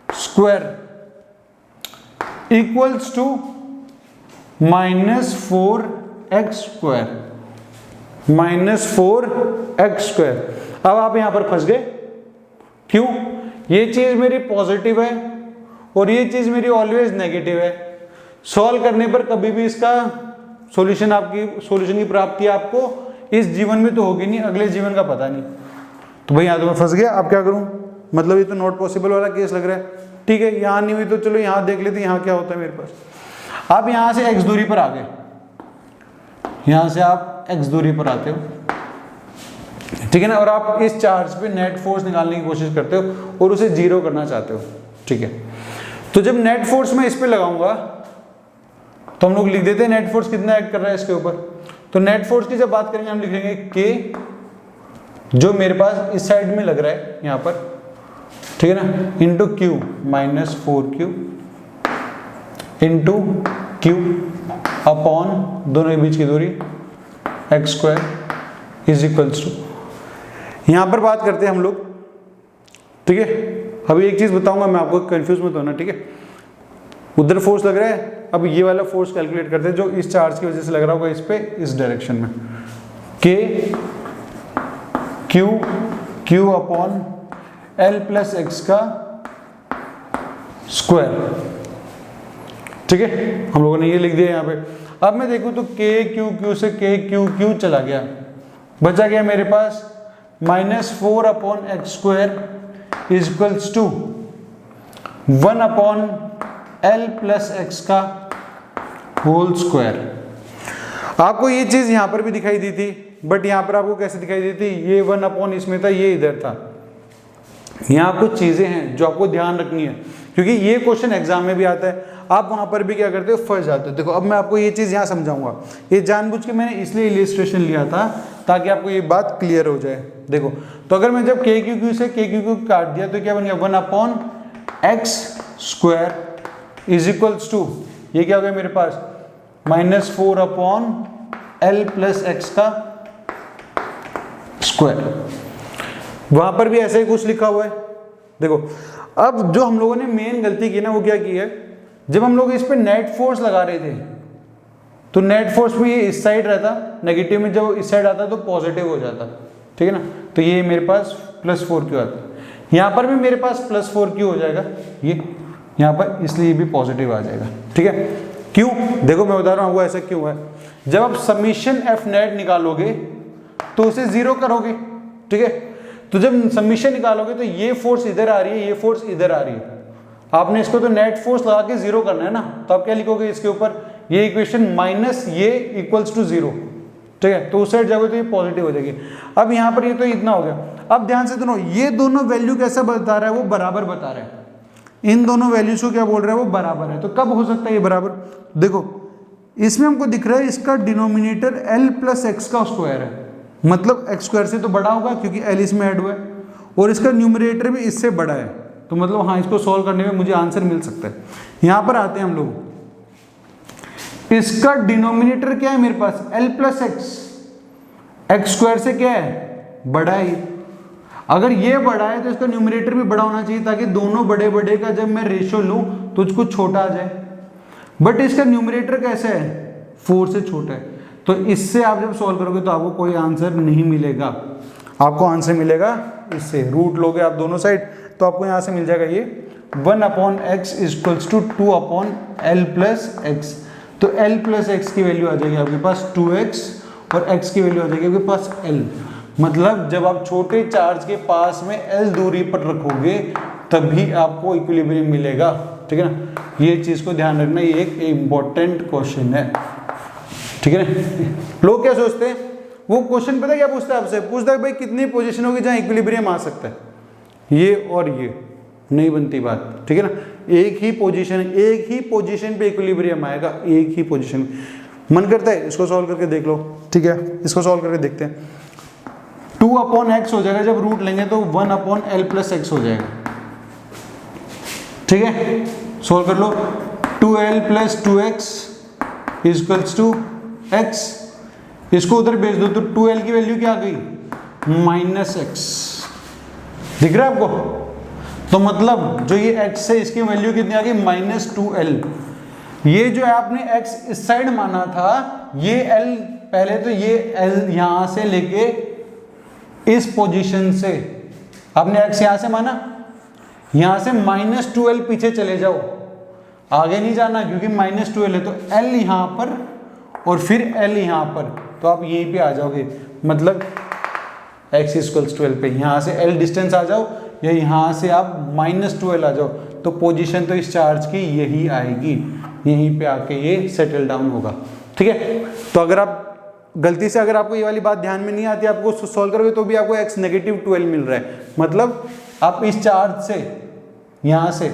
square equals to -4x square, -4x square. अब आप यहां पर फंस गए, क्यों, ये चीज मेरी पॉजिटिव है और ये चीज मेरी ऑलवेज नेगेटिव है। सॉल्व करने पर कभी भी इसका सॉल्यूशन की प्राप्ति आपको इस जीवन में तो होगी नहीं, अगले जीवन का पता नहीं। तो भाई यहाँ तो मैं फंस गया, अब क्या करूँ, मतलब ये तो नॉट पॉसिबल वाला केस लग रहा है। ठीक है, यहाँ नहीं हुई तो चलो यहाँ देख लेते हैं यहाँ क्या होता है मेरे पास। आप यहाँ से x दूरी पर आ गए, यहाँ से आप x दूरी पर आते हो, ठीक है ना, और आप इस चार्ज पे नेट फोर्स निकालने की कोशिश करते हो और उसे जीरो करना चाहते हो। ठीक है, तो जब नेट फोर्स मैं इस पे लगाऊंगा तो हम लोग लिख देते हैं नेट फोर्स कितना एक्ट कर रहा है इसके ऊपर। तो नेट फोर्स की जब बात करेंगे हम लिखेंगे के, जो मेरे पास इस साइड में लग रहा है यहाँ पर, ठीक है ना, into Q minus 4q into Q upon दोनों के बीच की दूरी x² इज इक्वल्स टू, यहाँ पर बात करते हैं हम लोग। ठीक है, अभी एक चीज बताऊंगा मैं आपको, कंफ्यूज मत होना। ठीक है, उधर फोर्स लग रहा है, अब ये वाला फोर्स कैलकुलेट करते हैं जो इस चार्ज की वजह से लग रहा होगा इस पे, इस डायरेक्शन में, के Q upon L plus x का स्क्वायर। ठीक है, हम लोगों ने ये लिख दिया यहाँ पे। अब मैं देखूं तो के क्यू से के क्यू चला गया, बचा गया मेरे पास -4 upon x square is equals to 1 upon L plus x का होल स्क्वायर। आपको ये चीज यहां पर भी दिखाई दी थी, बट यहां पर आपको कैसे दिखाई दी थी, ये 1 अपॉन इसमें था, ये इधर था। यहाँ कुछ चीजें हैं जो आपको ध्यान रखनी है, क्योंकि ये क्वेश्चन एग्जाम में भी आता है, आप वहां पर भी क्या करते हो, फंस जाते हो। देखो अब मैं आपको ये चीज यहाँ समझाऊंगा, ये जानबूझ के मैंने इसलिए इलिस्ट्रेशन लिया था ताकि आपको ये बात क्लियर हो जाए। देखो, तो अगर मैं जब के क्यू से के क्यू काट दिया तो क्या बन गया, 1 upon x square is equals to, ये क्या हो गया मेरे पास, -4 अपॉन एल प्लस एक्स का स्क्वायर। वहां पर भी ऐसे ही कुछ लिखा हुआ है। देखो, अब जो हम लोगों ने मेन गलती की ना, वो क्या की है, जब हम लोग इस पे नेट फोर्स लगा रहे थे तो नेट फोर्स में ये इस साइड रहता, नेगेटिव में जब इस साइड आता तो पॉजिटिव हो जाता। ठीक है ना, तो ये मेरे पास +4q आता, यहाँ पर भी मेरे पास +4q हो जाएगा, ये यहाँ पर, इसलिए भी पॉजिटिव आ जाएगा। ठीक है, क्यों, देखो मैं बता रहा हूँ वो ऐसा क्यों है। जब आप समीशन एफ नेट निकालोगे तो उसे जीरो करोगे। ठीक है, तो जब समीशन निकालोगे तो ये फोर्स इधर आ रही है, ये फोर्स इधर आ रही है, आपने इसको तो नेट फोर्स लगा के जीरो करना है ना, तो आप क्या लिखोगे इसके ऊपर, ये इक्वेशन माइनस ये इक्वल्स टू 0। ठीक है, तो उस साइड जाओगे तो ये पॉजिटिव हो जाएगी। अब यहाँ पर ये तो इतना हो गया। अब ध्यान से दोनों, ये दोनों वैल्यू कैसा बता रहा है, वो बराबर बता रहा है, इन दोनों वैल्यूज को क्या बोल रहा है, वो बराबर है। तो कब हो सकता है ये बराबर, देखो इसमें हमको दिख रहा है इसका डिनोमिनेटर एल प्लस एक्स का स्क्वायर है, मतलब एक्स स्क्वायर से तो बड़ा होगा क्योंकि एल इसमें ऐड हुआ है, और इसका न्यूमरेटर भी इससे बड़ा है, तो मतलब हाँ, इसको सॉल्व करने में मुझे आंसर मिल सकता है। यहां पर आते हैं हम लोग, इसका डिनोमिनेटर क्या है मेरे पास, L plus X, X square से क्या है, बड़ा है। अगर ये बड़ा है तो इसका न्यूमरेटर भी बड़ा होना चाहिए, ताकि दोनों बड़े बड़े का जब मैं रेशियो लूं तो उसको छोटा आ जाए। बट इसका न्यूमरेटर कैसे है, 4 से छोटा है, तो इससे आप जब सॉल्व करोगे तो आपको कोई आंसर नहीं मिलेगा। आपको आंसर मिलेगा इससे, रूट लोगे आप दोनों साइड तो आपको यहां से मिल जाएगा ये 1 upon x equals to 2 upon L plus x. तो एल प्लस एक्स की वैल्यू आ जाएगी आपके पास 2x, और x की वैल्यू आ जाएगी आपके पास l। मतलब जब आप छोटे चार्ज के पास में l दूरी पर रखोगे तभी आपको इक्विलिब्रियम मिलेगा। ठीक है ना, ये चीज को ध्यान रखना, ये एक इंपॉर्टेंट क्वेश्चन है। ठीक है ना, लोग क्या सोचते हैं, वो क्वेश्चन पता क्या पूछता है आपसे, पूछता है भाई कितनी पोजीशन होगी जहां इक्विलिब्रियम आ सकता है, ये और ये नहीं बनती बात। ठीक है ना, एक ही पोजीशन पे इक्विलिब्रियम आएगा, एक ही पोजीशन। मन करता है इसको सॉल्व करके देख लो। ठीक है, इसको सॉल्व करके देखते हैं। 2 अपॉन एक्स हो जाएगा, जब रूट लेंगे तो 1 अपॉन एल प्लस एक्स हो जाएगा। ठीक है, सॉल्व कर लो, 2l plus 2x equals to x, इसको उधर भेज दो तो 2l की वैल्यू क्या आ गई, -x। दिख रहा है आपको, तो मतलब जो ये x है इसकी वैल्यू कितनी आ गई, -2l। ये जो है आपने x इस साइड माना था, ये l पहले तो ये l यहां से लेके इस पोजीशन से आपने x यहां से माना, यहां से -2l पीछे चले जाओ, आगे नहीं जाना क्योंकि -2l है, तो l यहां पर और फिर l यहां पर, तो आप यहीं पे आ जाओगे। मतलब x इक्वल्स 12 पे, यहाँ से l डिस्टेंस आ जाओ या यहाँ से आप -12 आ जाओ, तो पोजीशन तो इस चार्ज की यही आएगी, यहीं पे आके ये सेटल डाउन होगा। ठीक है, तो अगर आप गलती से, अगर आपको ये वाली बात ध्यान में नहीं आती, आपको सॉल्व करोगे तो भी आपको x -12 मिल रहा है, मतलब आप इस चार्ज से यहाँ से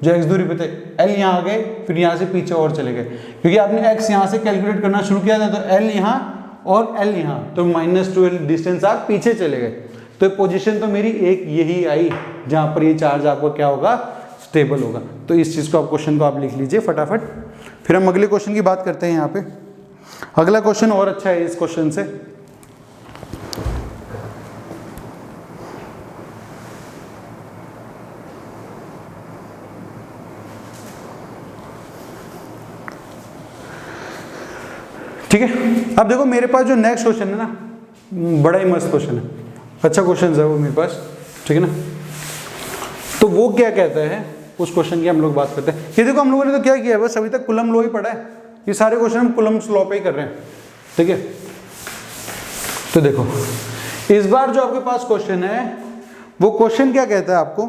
जो x दूरी पे थे l यहाँ आ गए, फिर यहाँ से पीछे और चले गए, क्योंकि आपने x यहाँ से कैलकुलेट करना शुरू किया था, तो l यहाँ और l यहाँ, तो -12 डिस्टेंस आप पीछे चले गए, तो पोजीशन तो मेरी एक यही आई जहाँ पर ये चार्ज आपको क्या होगा, स्टेबल होगा। तो इस चीज़ को आप, क्वेश्चन को आप लिख लीजिए फटाफट, फिर हम अगले क्वेश्चन की बात करते हैं। यहाँ पे अगला क्वेश्चन और अच्छा है इस क्वेश्चन से। ठीक है, अब देखो मेरे पास जो नेक्स्ट क्वेश्चन है ना, बड़ा ही मस्त क्वेश्चन है, अच्छा क्वेश्चन है वो मेरे पास। ठीक है ना, तो वो क्या कहता है, उस क्वेश्चन की हम लोग बात करते हैं। ये देखो हम लोगों ने तो क्या किया है, बस अभी तक कूलम लॉ ही पढ़ा है, ये सारे क्वेश्चन हम कूलम लॉ पे ही कर रहे हैं। ठीक है, तो देखो इस बार जो आपके पास क्वेश्चन है, वो क्वेश्चन क्या कहता है आपको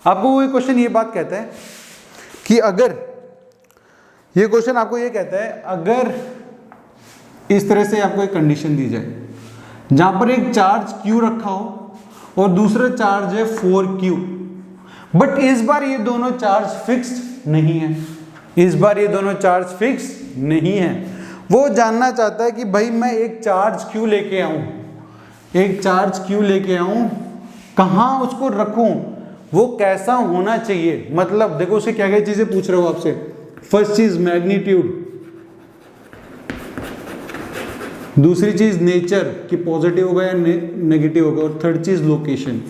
वो क्वेश्चन ये बात कहता है कि अगर ये क्वेश्चन आपको ये कहता है, अगर इस तरह से आपको एक कंडीशन दी जाए जहां पर एक चार्ज Q रखा हो और दूसरा चार्ज है 4Q, बट इस बार ये दोनों चार्ज फिक्स्ड नहीं है, इस बार ये दोनों चार्ज फिक्स्ड नहीं है। वो जानना चाहता है कि भाई मैं एक चार्ज Q लेके आऊं, एक चार्ज Q लेके आऊं, कहाँ उसको रखूं, वो कैसा होना चाहिए। मतलब देखो उसे क्या क्या चीजें पूछ रहे हो आपसे। फर्स्ट चीज मैग्नीट्यूड, दूसरी चीज नेचर कि पॉजिटिव होगा या नेगेटिव होगा, और थर्ड चीज लोकेशन।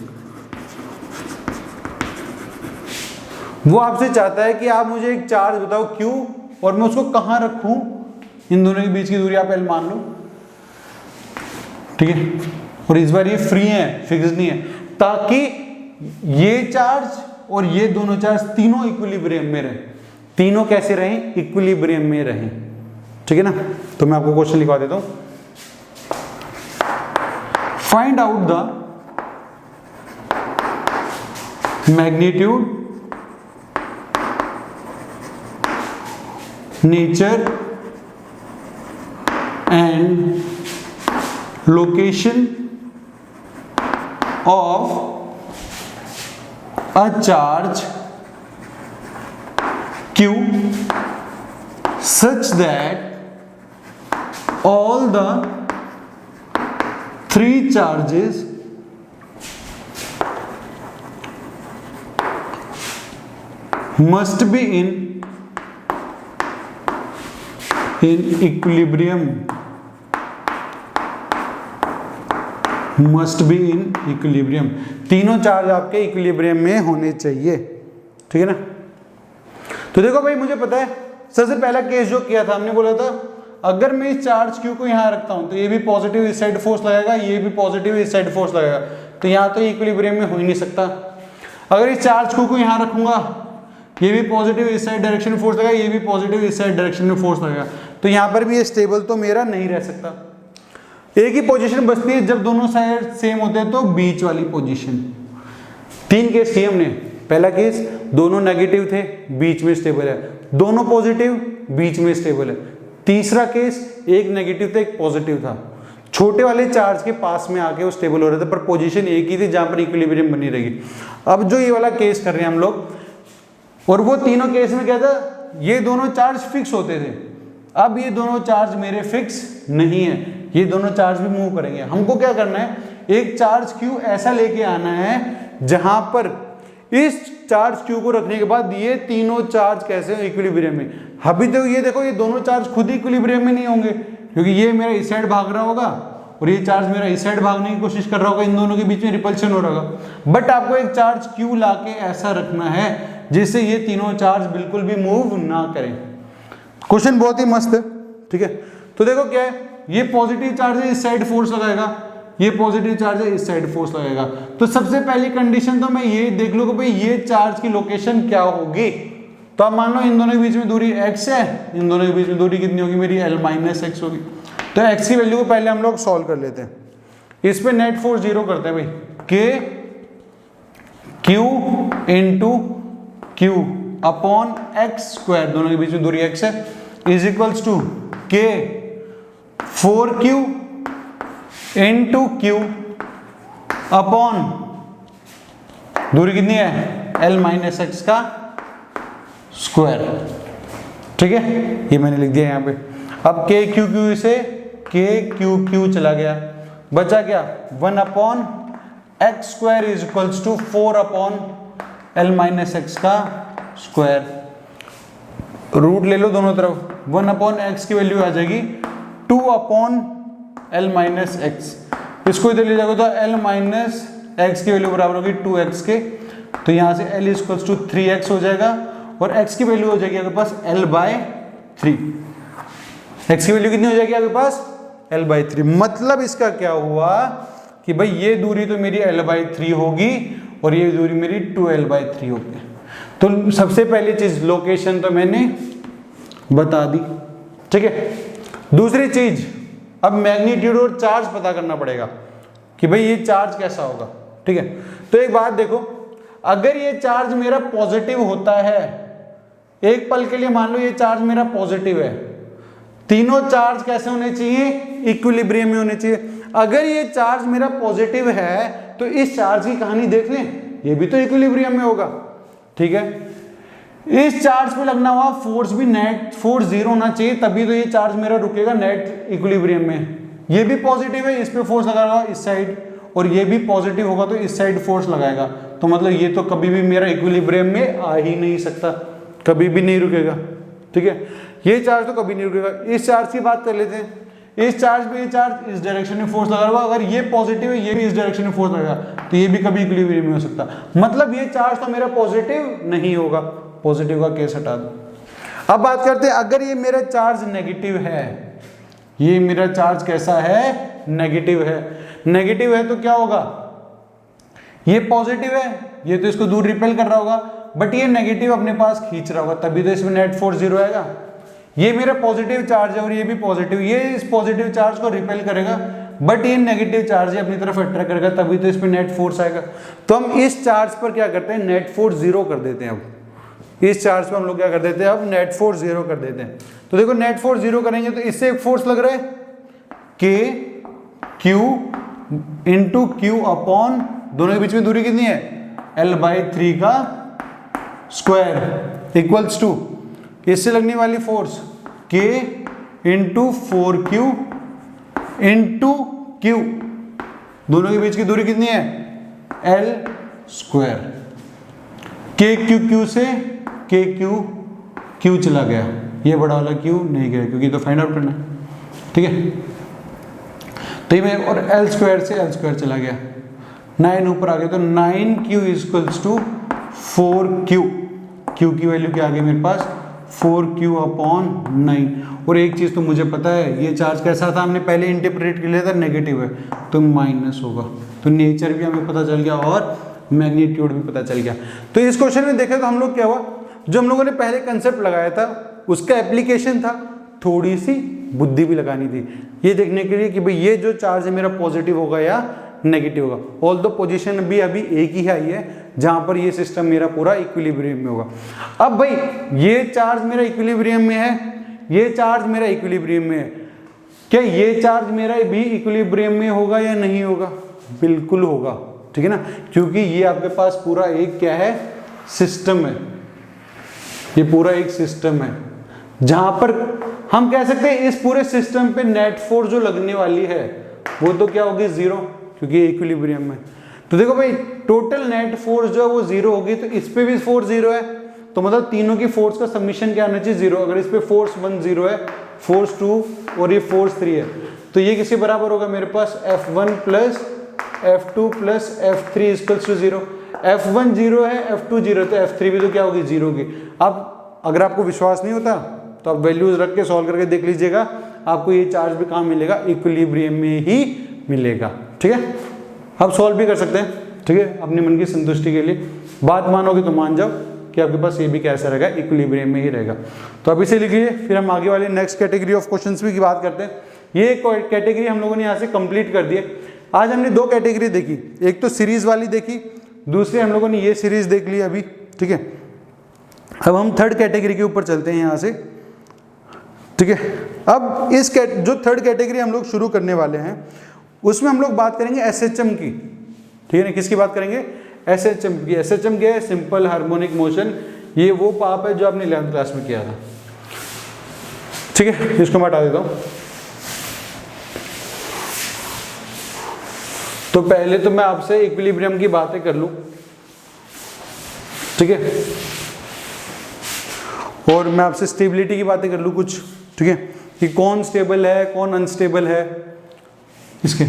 वो आपसे चाहता है कि आप मुझे एक चार्ज बताओ Q और मैं उसको कहां रखूं, इन दोनों के बीच की दूरी आप L मान लो। ठीक है, और इस बार ये फ्री है, फिक्स नहीं है, ताकि ये चार्ज और ये दोनों चार्ज तीनों इक्विलिब्रियम में रहे। तीनों कैसे रहें, इक्विलिब्रियम में रहें। ठीक है ना, तो मैं आपको क्वेश्चन लिखवा देता हूं। Find out the magnitude, nature and location of a charge Q such that all the three charges must be in equilibrium, must be in equilibrium. तीनों चार्ज आपके इक्विलिब्रियम में होने चाहिए। ठीक है ना, तो देखो भाई मुझे पता है सबसे पहला केस जो किया था, हमने बोला था अगर मैं इस चार्ज Q को यहां रखता हूं तो ये भी पॉजिटिव इस साइड फोर्स लगेगा, ये भी पॉजिटिव इस साइड फोर्स लगेगा, तो यहां तो इक्विलिब्रियम में हो ही नहीं सकता। अगर इस चार्ज Q को यहां रखूंगा, ये भी पॉजिटिव इस साइड डायरेक्शन में फोर्स लगेगा, ये भी पॉजिटिव इस साइड डायरेक्शन में फोर्स लगेगा, तो यहां पर भी ये स्टेबल तो मेरा नहीं रह सकता। एक ही पोजीशन बचती है जब दोनों साइड सेम होते हैं, तो बीच वाली पोजीशन। तीन केस किए हमने। पहला केस दोनों नेगेटिव थे, बीच में स्टेबल है, दोनों पॉजिटिव, बीच में स्टेबल है। तीसरा केस एक नेगेटिव था एक पॉजिटिव था, छोटे वाले चार्ज के पास में आके वो स्टेबल हो रहे थे, पर पोजीशन एक ही थी जहां पर इक्विलिब्रियम बनी रहेगी। अब जो ये वाला केस कर रहे हैं हम लोग, और वो तीनों केस में क्या था, ये दोनों चार्ज फिक्स होते थे, अब ये दोनों चार्ज मेरे फिक्स नहीं है, ये दोनों चार्ज भी मूव करेंगे। हमको क्या करना है, एक चार्ज Q ऐसा लेके आना है जहां पर इस चार्ज Q को रखने के बाद ये तीनों चार्ज कैसे इक्विलिब्रियम में। अभी तो ये देखो ये दोनों चार्ज खुद ही इक्विलिब्रियम में नहीं होंगे, क्योंकि ये मेरा इस साइड भाग रहा होगा और ये चार्ज मेरा इस साइड भागने की कोशिश कर रहा होगा, इन दोनों के बीच में रिपल्शन हो रहा होगा। बट आपको एक चार्ज Q लाके ऐसा रखना है जिससे ये तीनों चार्ज बिल्कुल भी मूव ना करें। क्वेश्चन बहुत ही मस्त है। ठीक है, तो देखो क्या है, ये पॉजिटिव चार्ज है इस साइड फोर्स लगाएगा, ये पॉजिटिव चार्ज है इस साइड फोर्स लगाएगा। तो सबसे पहली कंडीशन तो मैं ये देख लूंगा भाई ये चार्ज की लोकेशन क्या होगी। तो अब मान लो इन दोनों के बीच में दूरी x है, इन दोनों के बीच में दूरी कितनी होगी मेरी L - x होगी। तो x की वैल्यू को पहले हम लोग सॉल्व कर लेते हैं। इस पे नेट फोर्स जीरो करते हैं भाई, के Q into Q upon x square, दोनों के बीच में दूरी x है, इज इक्वल्स टू के 4q इंटू क्यू अपॉन दूरी कितनी है l माइनस एक्स का स्क्वायर। ठीक है, ये मैंने लिख दिया यहाँ पे। अब के क्यू क्यू से के क्यू क्यू चला गया, बचा क्या 1 upon x square is equals to 4 upon L minus x का स्क्वायर। रूट ले लो दोनों तरफ, 1 अपॉन एक्स की वैल्यू आ जाएगी 2 अपॉन एल माइनस एक्स, इसको इधर ले जाओगे तो एल माइनस एक्स की वैल्यू बराबर होगी 2x के, तो यहाँ से l इक्वल्स टू 3x हो जाएगा और x की वैल्यू हो जाएगी आपके पास l/3। x की वैल्यू कितनी हो जाएगी आपके पास l/3। मतलब इसका क्या हुआ कि भाई ये दूरी तो मेरी l/3 होगी और ये दूरी मेरी 2l/3 होगी। तो सबसे पहली चीज लोकेशन तो मैंने बता दी। ठीक है, दूसरी चीज अब मैग्नीट्यूड और चार्ज पता करना पड़ेगा कि भाई ये चार्ज कैसा होगा। ठीक है, तो एक बात देखो, अगर ये चार्ज मेरा पॉजिटिव होता है, एक पल के लिए मान लो ये चार्ज मेरा पॉजिटिव है, तीनों चार्ज कैसे होने चाहिए इक्विलिब्रियम में होने चाहिए। अगर ये चार्ज मेरा पॉजिटिव है तो इस चार्ज की कहानी देख लें, ये भी तो इक्विलिब्रियम में होगा। ठीक है, इस चार्ज पे लगना हुआ फोर्स भी नेट फोर्स जीरो होना चाहिए, तभी तो ये चार्ज मेरा रुकेगा नेट इक्विलिब्रियम में। ये भी पॉजिटिव है, इस पे फोर्स लगाएगा इस साइड, और ये भी पॉजिटिव होगा तो इस साइड फोर्स लगाएगा, तो मतलब ये तो कभी भी मेरा इक्विलिब्रियम में आ ही नहीं सकता, कभी भी नहीं रुकेगा। ठीक है, ये चार्ज तो कभी नहीं रुकेगा। इस चार्ज की बात कर लेते हैं, इस चार्ज पे ये चार्ज इस डायरेक्शन में फोर्स लगा हुआ, अगर ये पॉजिटिव है ये भी इस डायरेक्शन में फोर्स लगेगा, तो ये भी कभी इक्विलिब्रियम में हो सकता, मतलब ये चार्ज तो मेरा पॉजिटिव नहीं होगा। पॉजिटिव का केस हटा दो। अब बात करते हैं, अगर ये मेरा चार्ज नेगेटिव है, ये मेरा चार्ज कैसा है नेगेटिव है, नेगेटिव है तो क्या होगा, ये पॉजिटिव है, ये तो इसको दूर रिपेल कर रहा होगा, बट ये नेगेटिव अपने पास खींच रहा होगा, तभी तो इसमें नेट फोर्स जीरो आएगा। ये मेरा पॉजिटिव चार्ज है और ये भी पॉजिटिव, ये इस पॉजिटिव चार्ज को रिपेल करेगा, बट ये नेगेटिव चार्ज है अपनी तरफ अट्रैक्ट करेगा, तभी तो इसमें नेट फोर्स आएगा। तो हम इस चार्ज पर क्या करते हैं, नेट फोर्स जीरो कर देते हैं। अब इस चार्ज पर हम लोग क्या कर देते हैं, अब नेट फोर्स जीरो कर देते हैं। तो देखो नेट फोर्स जीरो करेंगे तो इससे एक फोर्स लग रहा है के क्यू इंटू क्यू अपॉन, दोनों के बीच में दूरी कितनी है l/3 का स्क्वायर इक्वल्स टू, इससे लगने वाली force k into 4q into Q, दोनों के बीच की दूरी कितनी है l square. k Q Q से k क्यू क्यू चला गया, ये बड़ा वाला क्यू नहीं गया क्योंकि तो फाइंड आउट करना है। ठीक है, तो ये और l स्क्वायर से l स्क्वायर चला गया, 9 ऊपर आ गया, तो 9q equals to 4q, q की वैल्यू क्या आ गई मेरे पास 4q अपॉन 9। और एक चीज तो मुझे पता है, ये चार्ज कैसा था हमने पहले इंटरप्रेट कर लिया था, नेगेटिव है तो माइनस होगा, तो नेचर भी हमें पता चल गया और मैग्नीट्यूड भी पता चल गया। तो इस क्वेश्चन में देखें तो हम लोग क्या हुआ, जो हम लोगों ने पहले कंसेप्ट लगाया था उसका एप्लीकेशन था, थोड़ी सी बुद्धि भी लगानी थी ये देखने के लिए कि भाई ये जो चार्ज है मेरा पॉजिटिव होगा या नेगेटिव होगा। ऑल दो पोजीशन भी अभी एक ही आई है जहां पर ये सिस्टम मेरा पूरा इक्विलिब्रियम में होगा। अब भाई ये चार्ज मेरा इक्विलिब्रियम में है, ये चार्ज मेरा इक्विलिब्रियम में है, क्या ये चार्ज मेरा भी इक्विलिब्रियम में होगा या नहीं होगा, बिल्कुल होगा। ठीक है ना, क्योंकि ये आपके पास पूरा एक क्या है सिस्टम है, ये पूरा एक सिस्टम है जहां पर हम कह सकते हैं इस पूरे सिस्टम पे नेट फोर्स जो लगने वाली है वो तो क्या होगी जीरो, क्योंकि इक्विलिब्रियम में। तो देखो भाई टोटल नेट फोर्स जो है वो जीरो होगी, तो इस पे भी फोर्स जीरो है, तो मतलब तीनों की फोर्स का सबमिशन क्या आना चाहिए जीरो। अगर इस पे फोर्स 1 जीरो है, फोर्स 2 और ये फोर्स 3 है, तो ये किसके बराबर होगा मेरे पास F1 plus F2 plus F3 equals to zero. F1 zero है, F2 जीरो, तो F3 भी तो क्या होगी जीरो होगी। अब अगर आपको विश्वास नहीं होता तो आप वैल्यूज रख के सॉल्व करके देख लीजिएगा, आपको ये चार्ज भी कहाँ मिलेगा, इक्विलिब्रियम में ही मिलेगा। ठीक है, आप सॉल्व भी कर सकते हैं। ठीक है, अपने मन की संतुष्टि के लिए बात मानोगे तो मान जाओ कि आपके पास ये भी कैसा रहेगा, इक्विलिब्रियम में ही रहेगा। तो अब इसे लिखिए, फिर हम आगे वाले नेक्स्ट कैटेगरी ऑफ क्वेश्चंस भी की बात करते हैं। ये कैटेगरी हम लोगों ने यहाँ से कंप्लीट कर दी है। आज हमने दो कैटेगरी देखी, एक तो सीरीज वाली देखी, दूसरी हम लोगों ने ये सीरीज देख ली अभी, ठीक है। अब हम थर्ड कैटेगरी के ऊपर चलते हैं यहाँ से, ठीक है। अब इस जो थर्ड कैटेगरी हम लोग शुरू करने वाले हैं उसमें हम लोग बात करेंगे एसएचएम की, ठीक है ना। किसकी बात करेंगे? एसएचएम की। एसएचएम क्या है? Simple harmonic motion. ये वो पाप है जो आपने 11th क्लास में किया था, ठीक है। इसको मैं हटा देता हूँ। तो पहले तो मैं आपसे इक्विलिब्रियम की बातें कर लूँ, ठीक है, और मैं आपसे स्टेबिलिटी की बातें कर लूँ कुछ, ठीक है, कि कौन स्टेबल है कौन अनस्टेबल है। इसके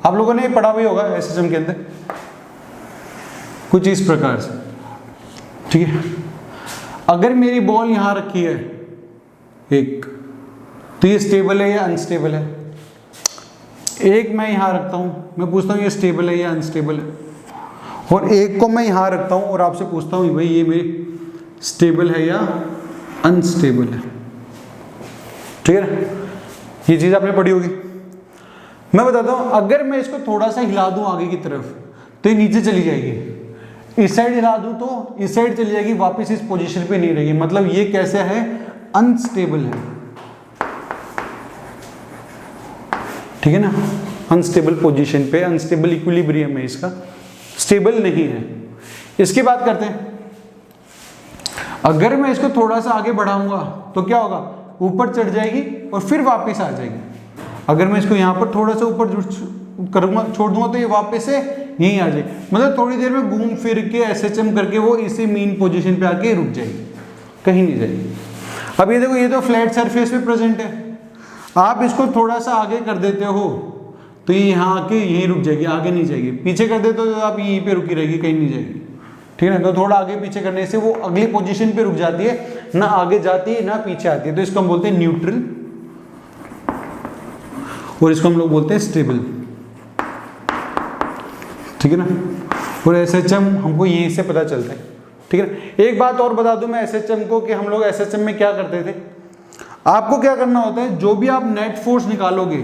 आप लोगों ने पढ़ा भी होगा एसएचएम के अंदर कुछ इस प्रकार से, ठीक है। अगर मेरी बॉल यहां रखी है एक, तो ये स्टेबल है या अनस्टेबल है? एक मैं यहां रखता हूं, मैं पूछता हूं ये स्टेबल है या अनस्टेबल है, और एक को मैं यहां रखता हूं और आपसे पूछता हूं भाई ये मेरी स्टेबल है या अनस्टेबल है, ठीक है ना। ये चीज आपने पढ़ी होगी। मैं बताता हूं, अगर मैं इसको थोड़ा सा हिला दूं आगे की तरफ तो ये नीचे चली जाएगी, इस साइड हिला दूं तो इस साइड चली जाएगी, वापस इस पोजीशन पे नहीं रहेगी। मतलब ये कैसे है? अनस्टेबल है, ठीक है ना। अनस्टेबल पोजीशन पे, अनस्टेबल इक्विलिब्रियम है इसका, स्टेबल नहीं है। इसकी बात करते हैं। अगर मैं इसको थोड़ा सा आगे बढ़ाऊंगा तो क्या होगा? ऊपर चढ़ जाएगी और फिर वापस आ जाएगी। अगर मैं इसको यहां पर थोड़ा सा ऊपर करूंगा, छोड़ दूंगा, तो ये वापस से यहीं आ जाएगी। मतलब थोड़ी देर में घूम फिर के एसएचएम करके वो इसी मीन पोजीशन पे आके रुक जाएगी, कहीं नहीं जाएगी। अब ये देखो, ये तो फ्लैट सरफेस पे प्रेजेंट है। आप इसको थोड़ा सा आगे कर देते हो तो ये यहाँ आके यहीं रुक जाएगी, आगे नहीं जाएगी। पीछे कर देते हो तो आप यहीं पे रुकी रहेगी, कहीं नहीं जाएगी, ठीक है ना। तो थोड़ा आगे पीछे करने से वो अगली पोजीशन पे रुक जाती है, ना आगे जाती है ना पीछे आती है। तो इसको हम बोलते हैं न्यूट्रल, और इसको हम लोग बोलते हैं स्टेबल, ठीक है ना। और एसएचएम हमको यहीं से पता चलता है, ठीक है ना। एक बात और बता दूं मैं एसएचएम को, कि हम लोग एसएचएम में क्या करते थे। आपको क्या करना होता है, जो भी आप नेट फोर्स निकालोगे,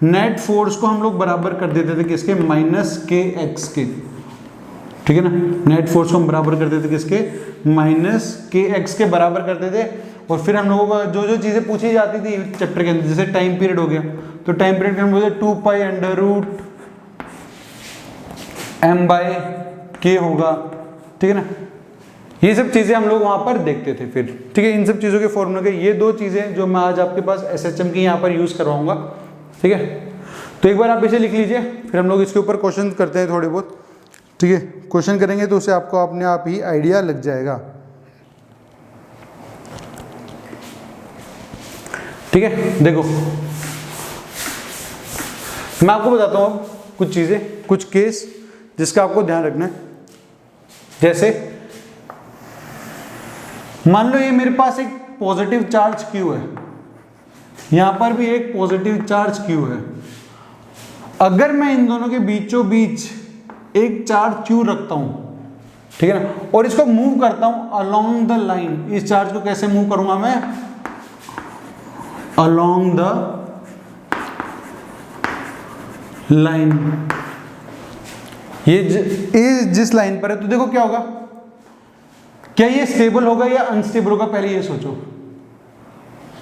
नेट फोर्स को हम लोग बराबर कर देते थे किसके? माइनस के एक्स के, ठीक है ना। नेट फोर्स को हम बराबर कर देते किसके? माइनस के एक्स के बराबर करते थे। और फिर हम लोगों को जो जो चीजें पूछी जाती थी चैप्टर के अंदर, जैसे टाइम पीरियड हो गया, तो टाइम पीरियड के हम बोलते 2 pi under root m by K होगा, ठीक है ना। ये सब चीजें हम लोग वहां पर देखते थे फिर, ठीक है। इन सब चीजों के फॉर्मूला के ये दो चीजें जो मैं आज आपके पास एसएचएम की यहाँ पर यूज करवाऊंगा, ठीक है। तो एक बार आप इसे लिख लीजिए, फिर हम लोग इसके ऊपर क्वेश्चन करते हैं थोड़े बहुत, ठीक है। क्वेश्चन करेंगे तो उसे आपको अपने आप ही आइडिया लग जाएगा, ठीक है। देखो मैं आपको बताता हूँ कुछ चीजें, कुछ केस जिसका आपको ध्यान रखना है। जैसे मान लो ये मेरे पास एक पॉजिटिव चार्ज Q है, यहां पर भी एक पॉजिटिव चार्ज Q है। अगर मैं इन दोनों के बीचों बीच एक चार्ज Q रखता हूं, ठीक है ना, और इसको मूव करता हूं अलोंग द लाइन, इस चार्ज को कैसे मूव करूंगा मैं? Along the line. ये जिस लाइन पर है, तो देखो क्या होगा, क्या ये स्टेबल होगा या अनस्टेबल होगा? पहले ये सोचो,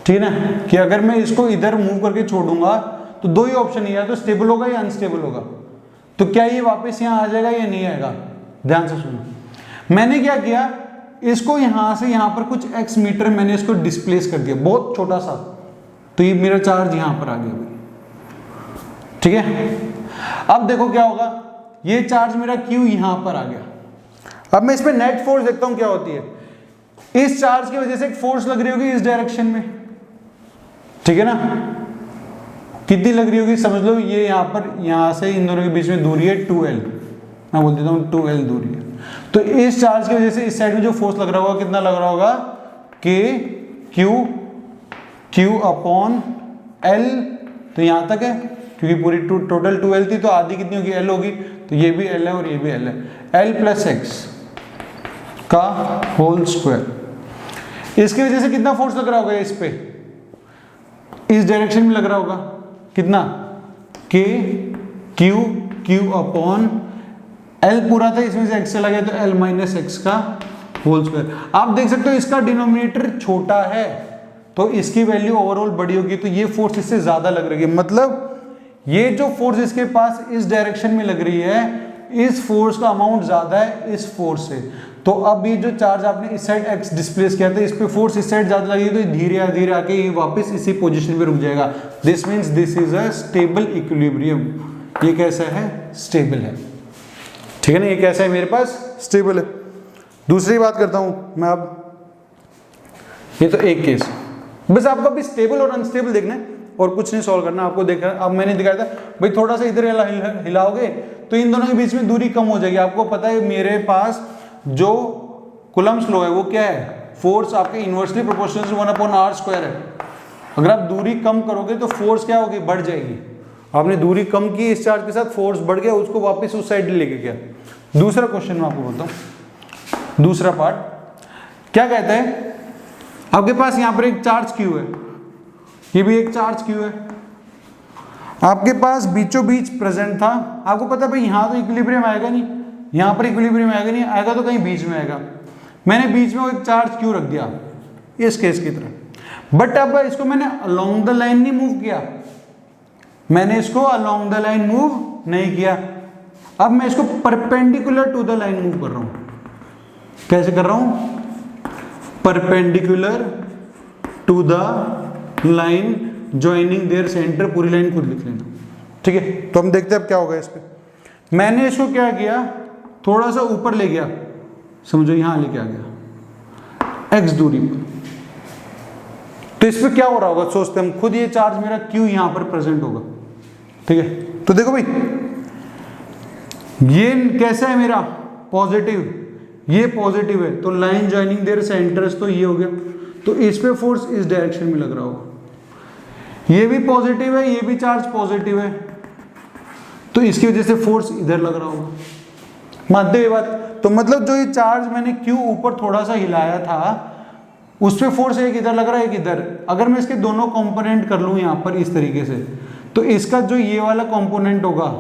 ठीक है ना, कि अगर मैं इसको इधर मूव करके छोड़ूंगा तो दो ही ऑप्शन है, या तो स्टेबल होगा या अनस्टेबल होगा। तो क्या ये वापस यहां आ जाएगा या नहीं आएगा? ध्यान से सुनो। मैंने क्या किया, इसको यहां से यहां पर कुछ x मीटर मैंने इसको डिस्प्लेस कर दिया, बहुत छोटा सा, तो ये मेरा चार्ज यहां पर आ गया, ठीक है। अब देखो क्या होगा, ये चार्ज मेरा Q यहां पर आ गया। अब मैं इस पे नेट फोर्स देखता हूं क्या होती है। इस चार्ज की वजह से एक फोर्स लग रही होगी इस डायरेक्शन में, ठीक है ना। कितनी लग रही होगी समझ लो, ये यहां पर, यहां से इन दोनों के बीच में दूरी है 2L, मैं बोल देता हूं 2L दूरी है। तो इस चार्ज की वजह से इस साइड में जो फोर्स लग रहा होगा कितना लग रहा होगा? Q upon L। तो यहां तक है, क्योंकि पूरी टोटल 2L थी, तो आधी कितनी होगी? L होगी। तो ये भी L है और ये भी L है, L प्लस x का होल स्क्वायर। इसकी वजह से कितना फोर्स लग रहा होगा इस पे? इस डायरेक्शन में लग रहा होगा कितना? K क्यू अपॉन एल पूरा था, इसमें से एक्स चला गया तो एल माइनस एक्स का होल स्क्वायर। आप देख सकते हो इसका डिनोमिनेटर छोटा है तो इसकी वैल्यू ओवरऑल बड़ी होगी, तो ये फोर्स इससे ज्यादा लग रही है, मतलब ये जो फोर्स इसके पास इस डायरेक्शन में लग रही है, इस फोर्स का अमाउंट ज्यादा है इस फोर्स से। तो अब ये जो चार्ज आपने इस साइड एक्स डिस्प्लेस किया था, इस पे फोर्स इस साइड ज्यादा लगी, तो धीरे धीरे आके ये वापस इसी पोजीशन पे रुक जाएगा। This means this is a stable equilibrium. ये कैसा है? स्टेबल है, ठीक है ना। ये कैसा है? मेरे पास स्टेबल है। दूसरी बात करता हूं मैं अब, ये तो एक केस, बस आपको अभी स्टेबल और अनस्टेबल देखना है और कुछ नहीं सॉल्व करना आपको। देखना अब मैंने दिखाया था भाई, थोड़ा सा इधर हिलाओगे तो इन दोनों के बीच में दूरी कम हो जाएगी। आपको पता है मेरे पास जो कूलम्ब्स लॉ है वो क्या है? फोर्स आपके इनवर्सली प्रोपोर्शनल टू 1/r² है। अगर आप दूरी कम करोगे तो फोर्स क्या होगी? बढ़ जाएगी। आपने दूरी कम की इस चार्ज के साथ, फोर्स बढ़ गया, उसको वापस उस साइड लेके गया। दूसरा क्वेश्चन मैं आपको बोलता हूं, दूसरा पार्ट क्या कहता है? आपके पास यहां पर एक चार्ज क्यू है, ये भी एक चार्ज क्यू है, आपके पास बीचों बीच प्रेजेंट था। आपको पता है भाई यहां तो इक्विलिब्रियम आएगा नहीं, यहां पर इक्विलिब्रियम आएगा नहीं, आएगा तो कहीं बीच में आएगा। मैंने बीच में एक चार्ज क्यू रख दिया इस केस की तरह, बट अब इसको मैंने अलोंग द लाइन नहीं मूव किया, मैंने इसको अलोंग द लाइन मूव नहीं किया। अब मैं इसको perpendicular to the line move कर रहा हूं। कैसे कर रहा हूं? Perpendicular to the line joining their centre. पूरी लाइन खुद लिख लेना, ठीक है। तो हम देखते हैं अब क्या होगा इस पे। मैंने इसको क्या किया? थोड़ा सा ऊपर ले गया, समझो यहां लेके आ गया x दूरी पर। तो इस पे क्या हो रहा होगा सोचते हम खुद, ये चार्ज मेरा q यहां पर प्रेजेंट होगा, ठीक है। तो देखो भाई ये कैसा है मेरा? पॉजिटिव, ये पॉजिटिव है, तो लाइन ज्वाइनिंग देयर सेंटर्स तो ये हो गया, तो इस पे फोर्स इस डायरेक्शन में लग रहा होगा। ये भी पॉजिटिव है, ये भी चार्ज पॉजिटिव है, तो इसकी वजह से फोर्स इधर लग रहा होगा। मानते हुए बात? तो मतलब जो ये चार्ज मैंने क्यू ऊपर थोड़ा सा हिलाया था, उस पे फोर्स एक इधर लग रहा है एक इधर। अगर मैं इसके दोनों कंपोनेंट कर लूं यहां पर इस तरीके से, तो इसका जो ये वाला कंपोनेंट होगा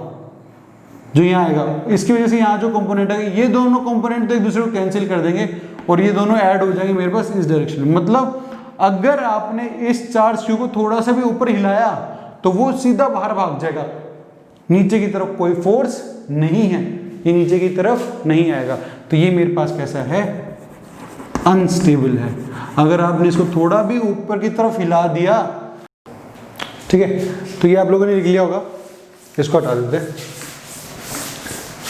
जो यहाँ आएगा, इसकी वजह से यहाँ जो कंपोनेंट है, ये दोनों कंपोनेंट तो एक दूसरे को कैंसिल कर देंगे और ये दोनों ऐड हो जाएंगे मेरे पास इस डायरेक्शन में। मतलब अगर आपने इस चार्ज क्यू को थोड़ा सा भी ऊपर हिलाया तो वो सीधा बाहर भाग जाएगा, नीचे की तरफ कोई फोर्स नहीं है, ये नीचे की तरफ नहीं आएगा। तो ये मेरे पास कैसा है? अनस्टेबल है। अगर आपने इसको थोड़ा भी ऊपर की तरफ हिला दिया, ठीक है, तो ये आप लोगों ने लिख लिया होगा, इसको हटा देते हैं।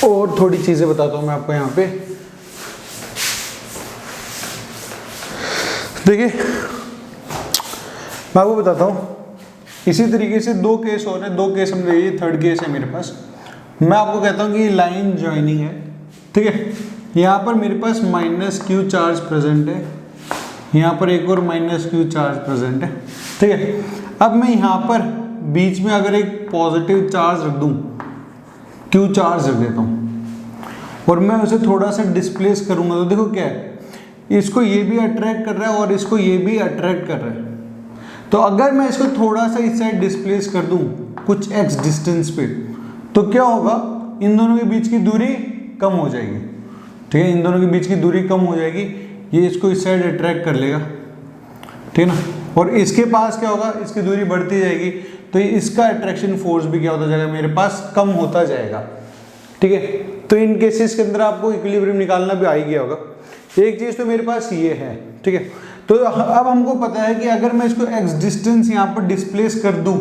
और थोड़ी चीजें बताता हूं मैं आपको यहां पे। देखिए मैं आपको बताता हूं, इसी तरीके से दो केस और हैं, दो केस हम देखिए, थर्ड केस है मेरे पास। मैं आपको कहता हूं कि लाइन ज्वाइनिंग है, ठीक है। यहां पर मेरे पास -q चार्ज प्रेजेंट है, यहां पर एक और -q चार्ज प्रेजेंट है, ठीक है। अब मैं यहां पर बीच में अगर एक पॉजिटिव चार्ज रख दूं, q चार्ज रख देता हूं और मैं उसे थोड़ा सा डिस्प्लेस करूंगा, तो देखो क्या है, इसको ये भी अट्रैक्ट कर रहा है और इसको ये भी अट्रैक्ट कर रहा है। तो अगर मैं इसको थोड़ा सा इस साइड डिस्प्लेस कर दूं कुछ x डिस्टेंस पे, तो क्या होगा? इन दोनों के बीच की दूरी कम हो जाएगी, ठीक है। इन दोनों के बीच की दूरी कम हो जाएगी, ये इसको इस साइड अट्रैक्ट कर लेगा, ठीक है ना। और इसके पास क्या होगा? इसकी दूरी बढ़ती जाएगी, तो इसका अट्रैक्शन फोर्स भी क्या होता जाएगा? मेरे पास कम होता जाएगा, ठीक है। तो इन केसेस के अंदर आपको इक्विलिब्रियम निकालना भी आ ही गया होगा। एक चीज तो मेरे पास ये है, ठीक है। तो अब हमको पता है कि अगर मैं इसको x डिस्टेंस यहाँ पर डिस्प्लेस कर दूं,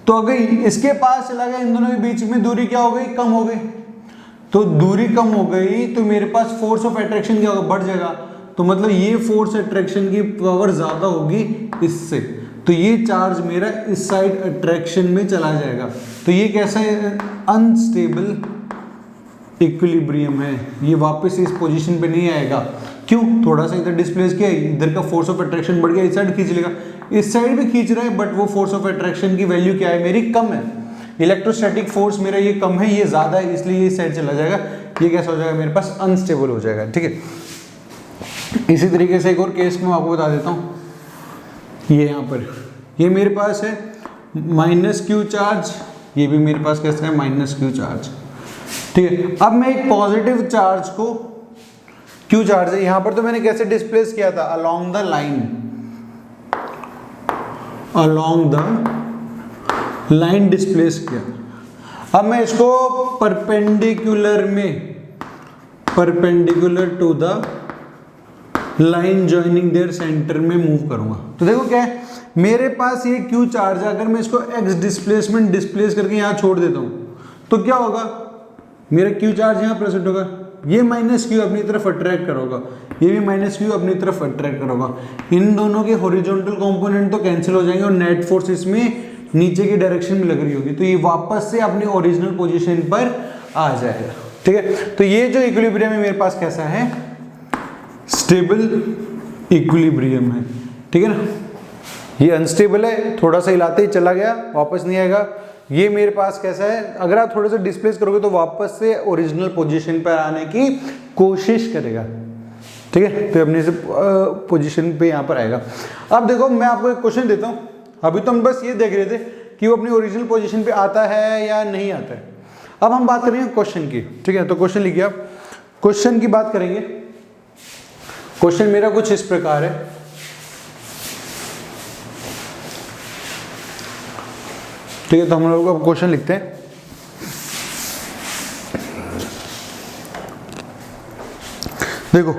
तो अगर इसके पास चला गया, इन दोनों के बीच में दूरी क्या हो गई? कम हो गई। तो दूरी कम हो गई तो मेरे पास फोर्स ऑफ अट्रैक्शन क्या होगा? बढ़ जाएगा। तो मतलब ये फोर्स अट्रैक्शन की पावर ज्यादा होगी इससे, तो ये चार्ज मेरा इस साइड अट्रैक्शन में चला जाएगा। तो ये कैसा है? अनस्टेबल इक्विलिब्रियम है, ये वापस इस पोजीशन पे नहीं आएगा। क्यों? थोड़ा सा इधर डिस्प्लेस किया, इधर का फोर्स ऑफ अट्रैक्शन बढ़ गया, इस साइड खींच लेगा, इस साइड भी खींच रहा है, बट वो फोर्स ऑफ अट्रैक्शन की वैल्यू क्या है? मेरी कम है। इलेक्ट्रोस्टैटिक फोर्स मेरा ये कम है, ये ज्यादा है, इसलिए ये इस साइड चला जाएगा। ये कैसा हो जाएगा? मेरे पास अनस्टेबल हो जाएगा, ठीक है। इसी तरीके से एक और केस मैं आपको बता देता हूँ। ये यहाँ पर ये मेरे पास है -q चार्ज, ये भी मेरे पास कैसा है माइनस क्यू चार्ज। ठीक है, अब मैं एक पॉजिटिव चार्ज को, क्यू चार्ज है यहां पर, तो मैंने कैसे डिस्प्लेस किया था, along the line, along the line displace किया। अब मैं इसको परपेंडिकुलर में, perpendicular to the line joining their centre में मूव करूंगा। तो देखो क्या है, मेरे पास ये क्यू चार्ज है, अगर मैं इसको एक्स डिस्प्लेसमेंट डिस्प्लेस करके यहाँ छोड़ देता हूँ तो क्या होगा, मेरा क्यू चार्ज यहाँ प्रेजेंट होगा, ये माइनस क्यू अपनी तरफ अट्रैक्ट करोगा, ये भी माइनस क्यू अपनी तरफ अट्रैक्ट करोगा। इन दोनों के हॉरिजॉन्टल कंपोनेंट तो कैंसिल हो जाएंगे और नेट फोर्स इसमें नीचे की डायरेक्शन में लग रही होगी, तो ये वापस से अपनी ओरिजिनल पोजीशन पर आ जाएगा। ठीक है, तो ये जो इक्विलिब्रियम है मेरे पास कैसा है, स्टेबल इक्विलिब्रियम है। ठीक है ना, ये अनस्टेबल है, थोड़ा सा हिलाते ही चला गया, वापस नहीं आएगा। ये मेरे पास कैसा है, अगर आप थोड़ा सा डिस्प्लेस करोगे तो वापस से ओरिजिनल पोजीशन पर आने की कोशिश करेगा। ठीक है, तो अपने से पोजीशन पे यहाँ पर आएगा। अब देखो मैं आपको एक क्वेश्चन देता हूँ, अभी तो हम बस ये देख रहे थे कि वो अपनी ओरिजिनल पोजीशन पे आता है या नहीं आता है। अब हम बात करेंगे क्वेश्चन की। ठीक है, तो क्वेश्चन लिखिए आप, क्वेश्चन की बात करेंगे। क्वेश्चन मेरा कुछ इस प्रकार है, ठीक है, तो हम लोग अब क्वेश्चन लिखते हैं। देखो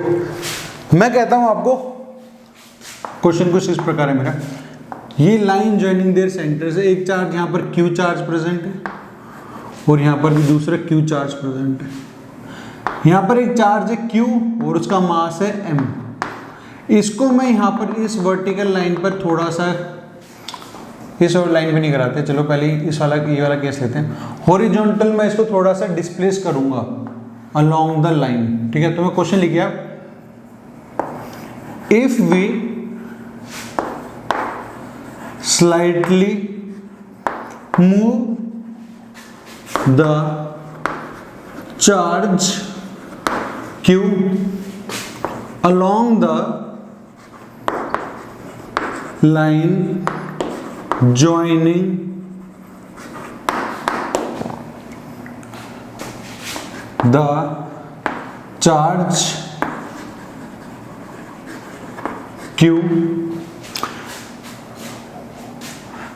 मैं कहता हूं आपको, क्वेश्चन कुछ इस प्रकार है मेरा, ये लाइन जॉइनिंग देयर सेंटर से एक चार्ज यहां पर क्यू चार्ज प्रेजेंट है और यहां पर भी दूसरा क्यू चार्ज प्रेजेंट है। यहां पर एक चार्ज है क्यू और उसका मास है एम। इसको मैं यहां पर इस वर्टिकल लाइन पर थोड़ा सा, इस और लाइन पे नहीं कराते, चलो पहले इस वाला, ये वाला केस लेते हैं। हॉरिजॉन्टल में इसको थोड़ा सा डिस्प्लेस करूंगा अलोंग द लाइन। ठीक है, तो मैं क्वेश्चन लिख गया, if we slightly move the charge Q along the line joining the charge Q,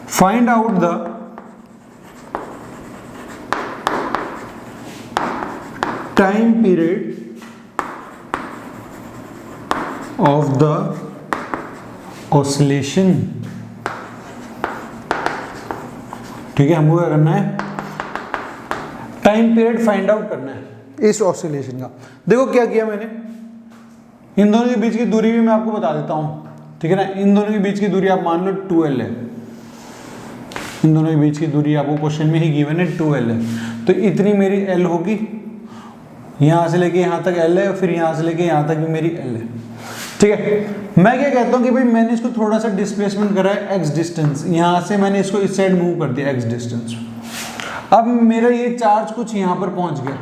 find out the time period of the oscillation. ठीक है, हमको क्या करना है, टाइम पीरियड फाइंड आउट करना है इस ऑसिलेशन का। देखो क्या किया मैंने, इन दोनों के बीच की दूरी भी मैं आपको बता देता हूं। ठीक है ना, इन दोनों के बीच की दूरी आप मान लो 2L है, इन दोनों के बीच की दूरी आपको क्वेश्चन में ही गिवन है 2L है, तो इतनी मेरी L होगी, यहां से लेके यहां तक L है, फिर यहां से लेके यहां तक भी मेरी L है। ठीक है, मैं क्या कहता हूं कि भाई मैंने इसको थोड़ा सा डिस्प्लेसमेंट करा है x डिस्टेंस, यहां से मैंने इसको इस साइड मूव कर दिया x डिस्टेंस। अब मेरा ये चार्ज कुछ यहां पर पहुंच गया।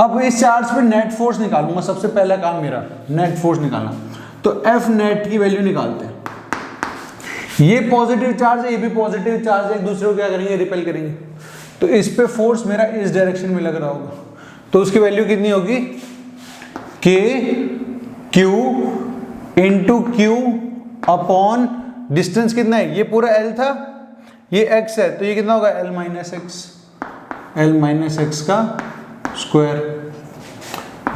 अब इस चार्ज पे नेट फोर्स निकालूंगा, सबसे पहला काम मेरा नेट फोर्स निकालना। तो F नेट की वैल्यू निकालते हैं। ये पॉजिटिव चार्ज है, ये भी पॉजिटिव चार्ज है, एक दूसरे को क्या करेंगे, रिपेल करेंगे। तो इस पे फोर्स मेरा इस डायरेक्शन में लग रहा होगा, तो उसकी वैल्यू कितनी होगी, K Q into Q upon distance कितना है, ये पूरा L था, ये x है, तो ये कितना होगा L minus x, L minus x का स्क्वायर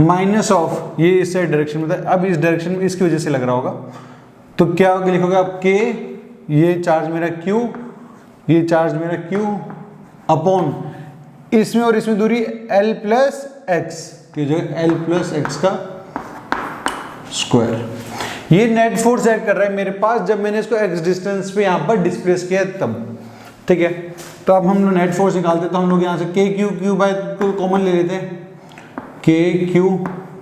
माइनस ऑफ, ये इस साइड डायरेक्शन में था, अब इस डायरेक्शन में इसकी वजह से लग रहा होगा, तो क्या होगा, लिखोगे आप K, ये चार्ज मेरा Q, ये चार्ज मेरा Q अपॉन इसमें और इसमें दूरी L प्लस एक्स, ये जो L प्लस एक्स का स्क्वायर। ये नेट फोर्स एक्ट कर रहा है मेरे पास जब मैंने इसको एक्स डिस्टेंस पे यहाँ पर डिस्प्लेस किया तब। ठीक है, तो अब हम लोग नेट फोर्स निकालते, तो हम लोग यहाँ से के क्यू, क्यू बाय को कॉमन ले लेते हैं, के क्यू,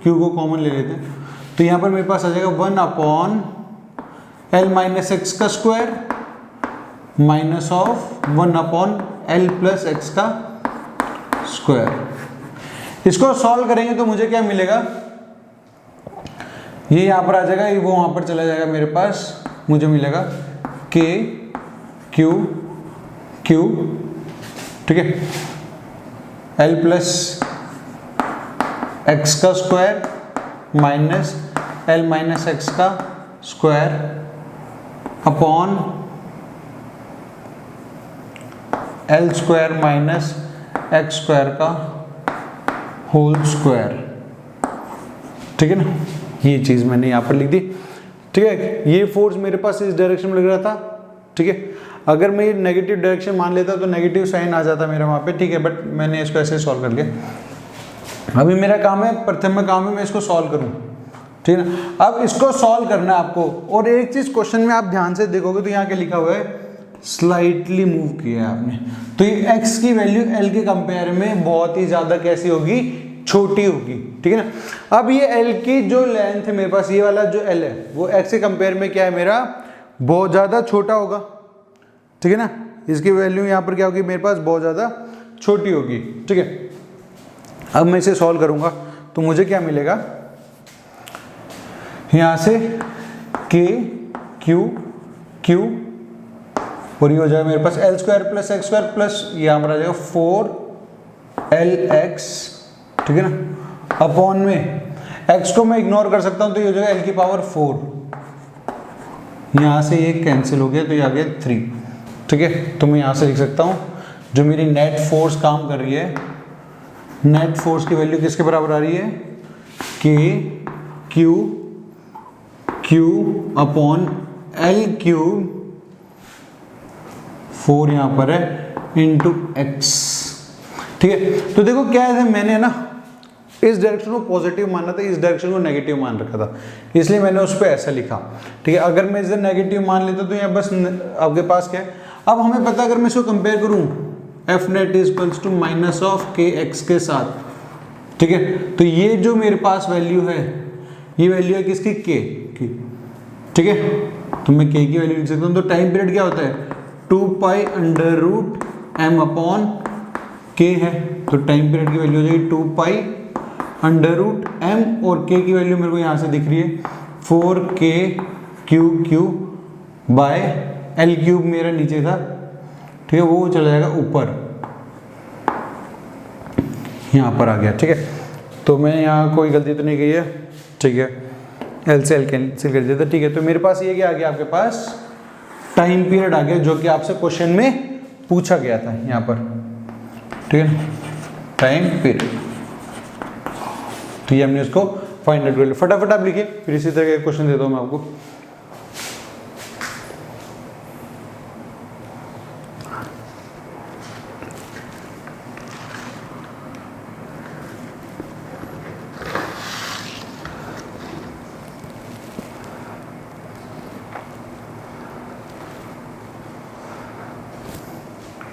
क्यू को कॉमन ले लेते हैं, तो यहाँ पर मेरे पास आ जाएगा 1 अपॉन L माइनस एक्स का square minus of 1 upon L plus x का स्क्वायर। इसको सॉल्व करेंगे तो मुझे क्या मिलेगा, ये यहाँ पर आ जाएगा, ये वो वहाँ पर चला जाएगा, मेरे पास मुझे मिलेगा K Q Q ठीक है, एल प्लस एक्स का square minus L minus x का square upon L square minus X square का होल स्क्वायर। ठीक है ना, ये चीज मैंने यहां पर लिख दी। ठीक है, ये फोर्स मेरे पास इस डायरेक्शन में लग रहा था। ठीक है, अगर मैं ये नेगेटिव डायरेक्शन मान लेता तो नेगेटिव साइन आ जाता मेरा वहां पे। ठीक है, बट मैंने इसको ऐसे सॉल्व कर लिया। अभी मेरा काम है, प्रथम काम है मैं इसको सॉल्व करूं। ठीक है ना, अब इसको सॉल्व करना है आपको। और एक चीज क्वेश्चन में आप ध्यान से देखोगे तो यहाँ क्या लिखा हुआ है, स्लाइटली मूव किया है आपने। तो ये x की वैल्यू l के कंपेयर में बहुत ही ज्यादा कैसी होगी, छोटी होगी। ठीक है ना, अब ये l की जो लेंथ है मेरे पास, ये वाला जो l है वो x के कंपेयर में क्या है मेरा, बहुत ज्यादा छोटा होगा। ठीक है ना, इसकी वैल्यू यहाँ पर क्या होगी मेरे पास, बहुत ज्यादा छोटी होगी। ठीक है, अब मैं इसे सॉल्व करूंगा तो मुझे क्या मिलेगा, यहां से k q और ये हो जाएगा मेरे पास L square plus X square plus ये हमारा आ जाएगा 4lx। ठीक है ना, अपॉन में x को मैं इग्नोर कर सकता हूं तो ये हो जाएगा l की पावर 4। यहां से ये कैंसिल हो गया तो ये आ गया 3। ठीक है, तो मैं यहां से लिख सकता हूं जो मेरी नेट फोर्स काम कर रही है, नेट फोर्स की वैल्यू किसके बराबर आ रही है, k q upon L cube 4 यहां पर है इंटू एक्स। ठीक है, तो देखो क्या है, मैंने ना इस डायरेक्शन को पॉजिटिव माना था, इस डायरेक्शन को नेगेटिव मान रखा था, इसलिए मैंने उस पर ऐसा लिखा। ठीक है, अगर मैं इसे नेगेटिव मान लेता तो यहाँ बस आपके पास क्या है, अब हमें पता अगर मैं इसको कंपेयर करूं F net is equals to minus of K x के साथ। ठीक है, तो ये जो मेरे पास वैल्यू है, ये वैल्यू है किसकी, के की। ठीक है, तो मैं के की वैल्यू लिख सकता हूं। तो टाइम पीरियड क्या होता है, 2 pi under root M upon K है, तो टाइम पीरियड की वैल्यू हो जाएगी 2 पाई अंडर रूट एम, और के की वैल्यू मेरे को यहाँ से दिख रही है 4k Q by L cube मेरा नीचे था। ठीक है, वो चला जाएगा ऊपर, यहाँ पर आ गया। ठीक है, तो मैं यहाँ कोई गलती तो नहीं की है। ठीक है, एल से एल कैंसिल कर दिया था। ठीक है, तो मेरे पास ये क्या आ गया, आपके पास टाइम पीरियड आ गया जो कि आपसे क्वेश्चन में पूछा गया था यहाँ पर। ठीक है, टाइम पीरियड, तो ये हमने इसको फाइंड आउट कर लिया। फटाफट आप लिखिए, फिर इसी तरह का क्वेश्चन देता हूँ मैं आपको।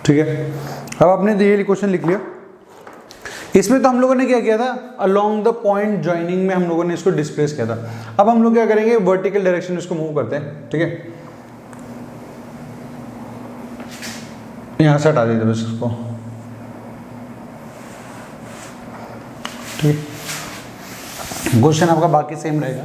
ठीक है, अब आपने ये क्वेश्चन लिख लिया। इसमें तो हम लोगों ने क्या किया था, अलोंग द पॉइंट ज्वाइनिंग में हम लोगों ने इसको डिस्प्लेस किया था। अब हम लोग क्या करेंगे, वर्टिकल डायरेक्शन इसको मूव करते हैं। ठीक है, यहां से हटा देते बस इसको। ठीक है, क्वेश्चन आपका बाकी सेम रहेगा।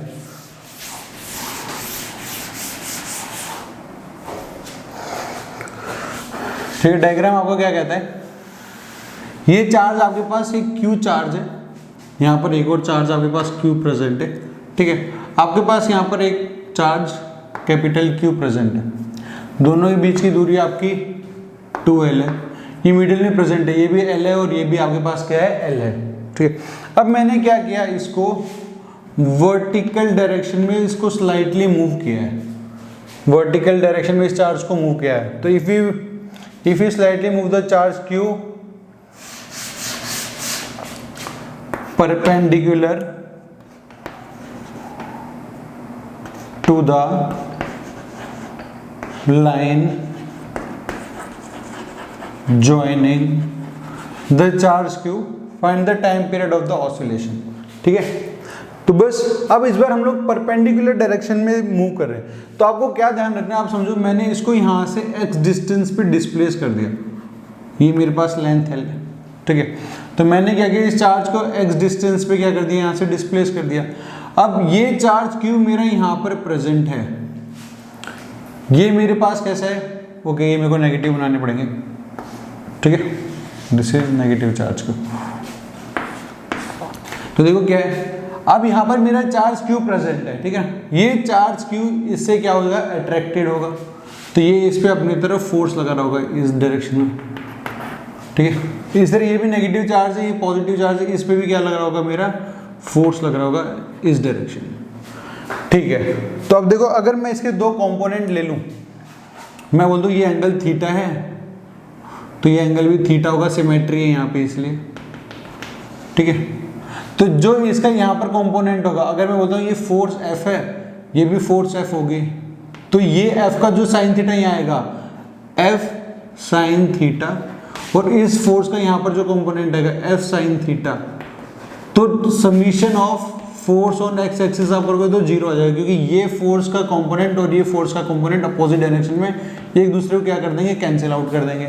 ठीक है, डायग्राम आपको क्या कहता है, ये चार्ज आपके पास एक क्यू चार्ज है, यहाँ पर एक और चार्ज आपके पास क्यू प्रेजेंट है। ठीक है, आपके पास यहाँ पर एक चार्ज कैपिटल क्यू प्रेजेंट है, दोनों के बीच की दूरी आपकी 2l है, ये मिडिल में प्रेजेंट है, ये भी l है और ये भी आपके पास क्या है, l है। ठीक है, अब मैंने क्या किया, इसको वर्टिकल डायरेक्शन में इसको स्लाइटली मूव किया है, वर्टिकल डायरेक्शन में इस चार्ज को मूव किया है। तो if you slightly move the charge q perpendicular to the line joining the charge q, find the time period of the oscillation। ठीक है, तो बस अब इस बार हम लोग परपेंडिकुलर डायरेक्शन में मूव कर रहे हैं। तो आपको क्या ध्यान रखना है, आप समझो मैंने इसको यहाँ से x डिस्टेंस पे डिस्प्लेस कर दिया, ये मेरे पास लेंथ है। ठीक है, तो मैंने क्या किया, इस चार्ज को x डिस्टेंस पे क्या कर दिया, यहाँ से डिस्प्लेस कर दिया। अब ये चार्ज q मेरा यहाँ पर प्रेजेंट है, ये मेरे पास कैसा है, ओके, ये मेरे को नेगेटिव बनाने पड़ेंगे। ठीक है, दिस इज नेगेटिव चार्ज को। तो देखो क्या है, अब यहाँ पर मेरा चार्ज क्यू प्रेजेंट है, ठीक है, ये चार्ज क्यू इससे क्या होगा, अट्रैक्टेड होगा, तो ये इस पे अपनी तरफ फोर्स लगा रहा होगा इस डायरेक्शन में, ठीक है। इस तरह ये भी नेगेटिव चार्ज है, ये पॉजिटिव चार्ज है, इस पे भी क्या लग रहा होगा, मेरा फोर्स लग रहा होगा इस डायरेक्शन, ठीक है। तो अब देखो, अगर मैं इसके दो कंपोनेंट ले लूं, मैं बोल दूं ये एंगल थीटा है, तो ये एंगल भी थीटा होगा, सिमेट्री है यहाँ पे इसलिए, ठीक है। तो जो इसका यहाँ पर कंपोनेंट होगा, अगर मैं बोलता हूँ ये फोर्स F है, ये भी फोर्स F होगी, तो ये F का जो साइन थीटा यहाँ आएगा F साइन थीटा, और इस फोर्स का यहाँ पर जो कंपोनेंट आएगा F साइन थीटा, तो summation of force on x axis आप करोगे तो जीरो आ जाएगा, क्योंकि ये फोर्स का कंपोनेंट और ये फोर्स का कंपोनेंट अपोजिट डायरेक्शन में एक दूसरे को क्या कर देंगे, कैंसिल आउट कर देंगे।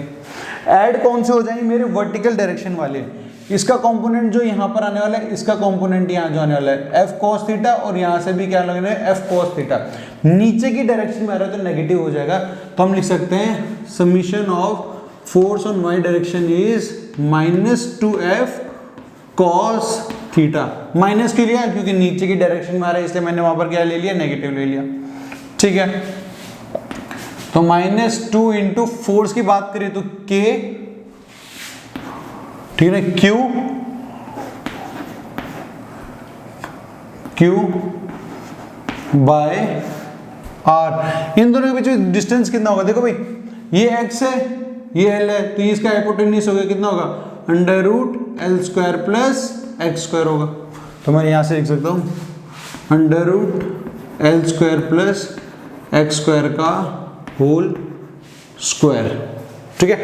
ऐड कौन से हो जाएंगे, मेरे वर्टिकल डायरेक्शन वाले। इसका कंपोनेंट जो यहाँ पर आने वाला है, इसका कंपोनेंट यहाँ जो आने वाला है F cos थीटा, और यहाँ से भी क्या लगना है, F cos थीटा। नीचे की डायरेक्शन में आ रहा है तो नेगेटिव हो जाएगा, तो हम लिख सकते हैं summation of force on y direction is -2F cos theta. Minus क्यों लिया, क्योंकि नीचे की डायरेक्शन में आ रहा है, इसलिए मैंने वहां पर क्या ले लिया, नेगेटिव ले लिया, ठीक है। तो -2 इंटू फोर्स की बात करें तो K, ठीक है, Q बाय R। इन दोनों के बीच में डिस्टेंस कितना होगा, देखो भाई ये x है, ये L है, तो इसका हाइपोटेन्यूज हो गया, कितना होगा, √L² प्लस x² होगा। तो मैं यहां से लिख सकता हूं √L² प्लस x² का होल स्क्वायर, ठीक है,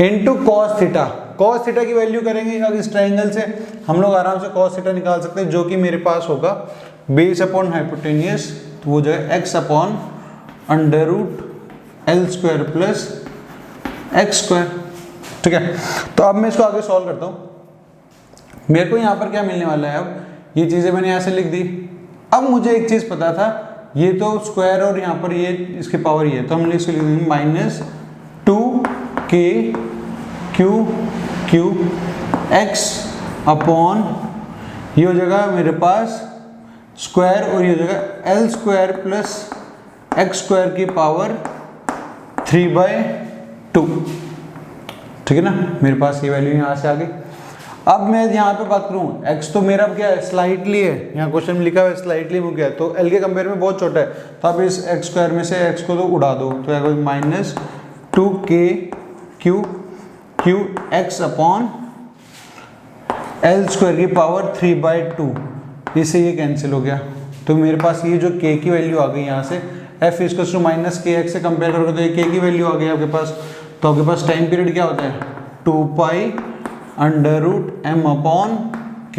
into cos theta. cos theta की वैल्यू करेंगे, अब इस ट्रायंगल से हम लोग आराम से cos थीटा निकाल सकते हैं, जो कि मेरे पास होगा बेस अपॉन हाइपोटेन्यूज, तो वो जो है x upon √L² plus x², ठीक है। तो अब मैं इसको आगे सॉल्व करता हूँ। मेरे को यहाँ पर क्या मिलने वाला है, अब ये चीज़ें मैंने यहाँ से लिख दी। अब मुझे एक चीज़ पता था, ये तो स्क्वायर और यहाँ पर ये इसके पावर ही है, तो हम इसको लिख देंगे -2k q x अपॉन, ये हो जाएगा मेरे पास स्क्वायर, और ये हो जाएगा L² प्लस x² की पावर 3/2, ठीक है ना। मेरे पास ये वैल्यू यहाँ से आ गई। अब मैं यहाँ पे बात करूँ, x तो मेरा क्या है, स्लाइटली है, यहाँ क्वेश्चन में लिखा हुआ है स्लाइटली हो गया, तो L के कंपेयर में बहुत छोटा है, तो आप इस x² में से x को तो उड़ा दो, तो -2k q x upon L² की पावर 3/2, इससे ये कैंसिल हो गया। तो मेरे पास ये जो k की वैल्यू आ गई यहाँ से, f इक्वल्स टू -kx से कंपेयर करोगे तो ये k की वैल्यू आ गई आपके पास। तो आपके पास टाइम पीरियड क्या होता है, 2π√m अपॉन k,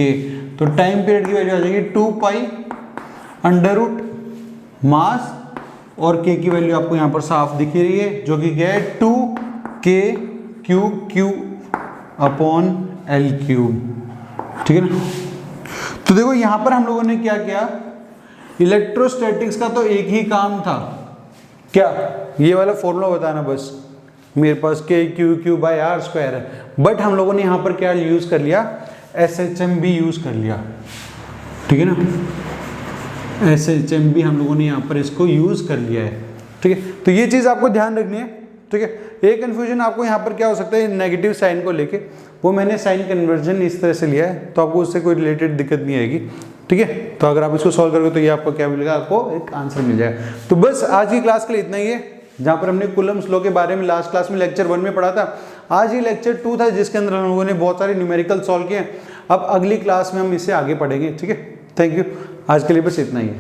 तो टाइम पीरियड की वैल्यू आ जाएगी 2π मास, और k की वैल्यू आपको यहाँ पर साफ दिख रही है, जो कि क्या है 2k q अपॉन L³, ठीक है ना। तो देखो यहाँ पर हम लोगों ने क्या किया, इलेक्ट्रोस्टैटिक्स का तो एक ही काम था, क्या, ये वाला फॉर्मूला बताना बस। मेरे पास k/r² है, बट हम लोगों ने यहाँ पर क्या यूज कर लिया, SHM भी यूज कर लिया, ठीक है ना। SHM भी हम लोगों ने यहाँ पर इसको यूज कर लिया है, ठीक है। तो ये चीज आपको ध्यान रखनी है, ठीक है। एक कंफ्यूजन आपको यहाँ पर क्या हो सकता है, नेगेटिव साइन को लेके, वो मैंने साइन कन्वर्जन इस तरह से लिया है, तो आपको उससे कोई रिलेटेड दिक्कत नहीं आएगी, ठीक है। तो अगर आप इसको सॉल्व करोगे तो ये आपको क्या मिलेगा, आपको एक आंसर मिल जाएगा। तो बस आज की क्लास के लिए इतना ही है, जहाँ पर हमने कूलम्स लॉ के बारे में लास्ट क्लास में लेक्चर 1 में पढ़ा था। आज ये लेक्चर 2 था, जिसके अंदर हम लोगों ने बहुत सारे न्यूमेरिकल सॉल्व किए। अब अगली क्लास में हम इससे आगे पढ़ेंगे, ठीक है। थैंक यू, आज के लिए बस इतना ही है।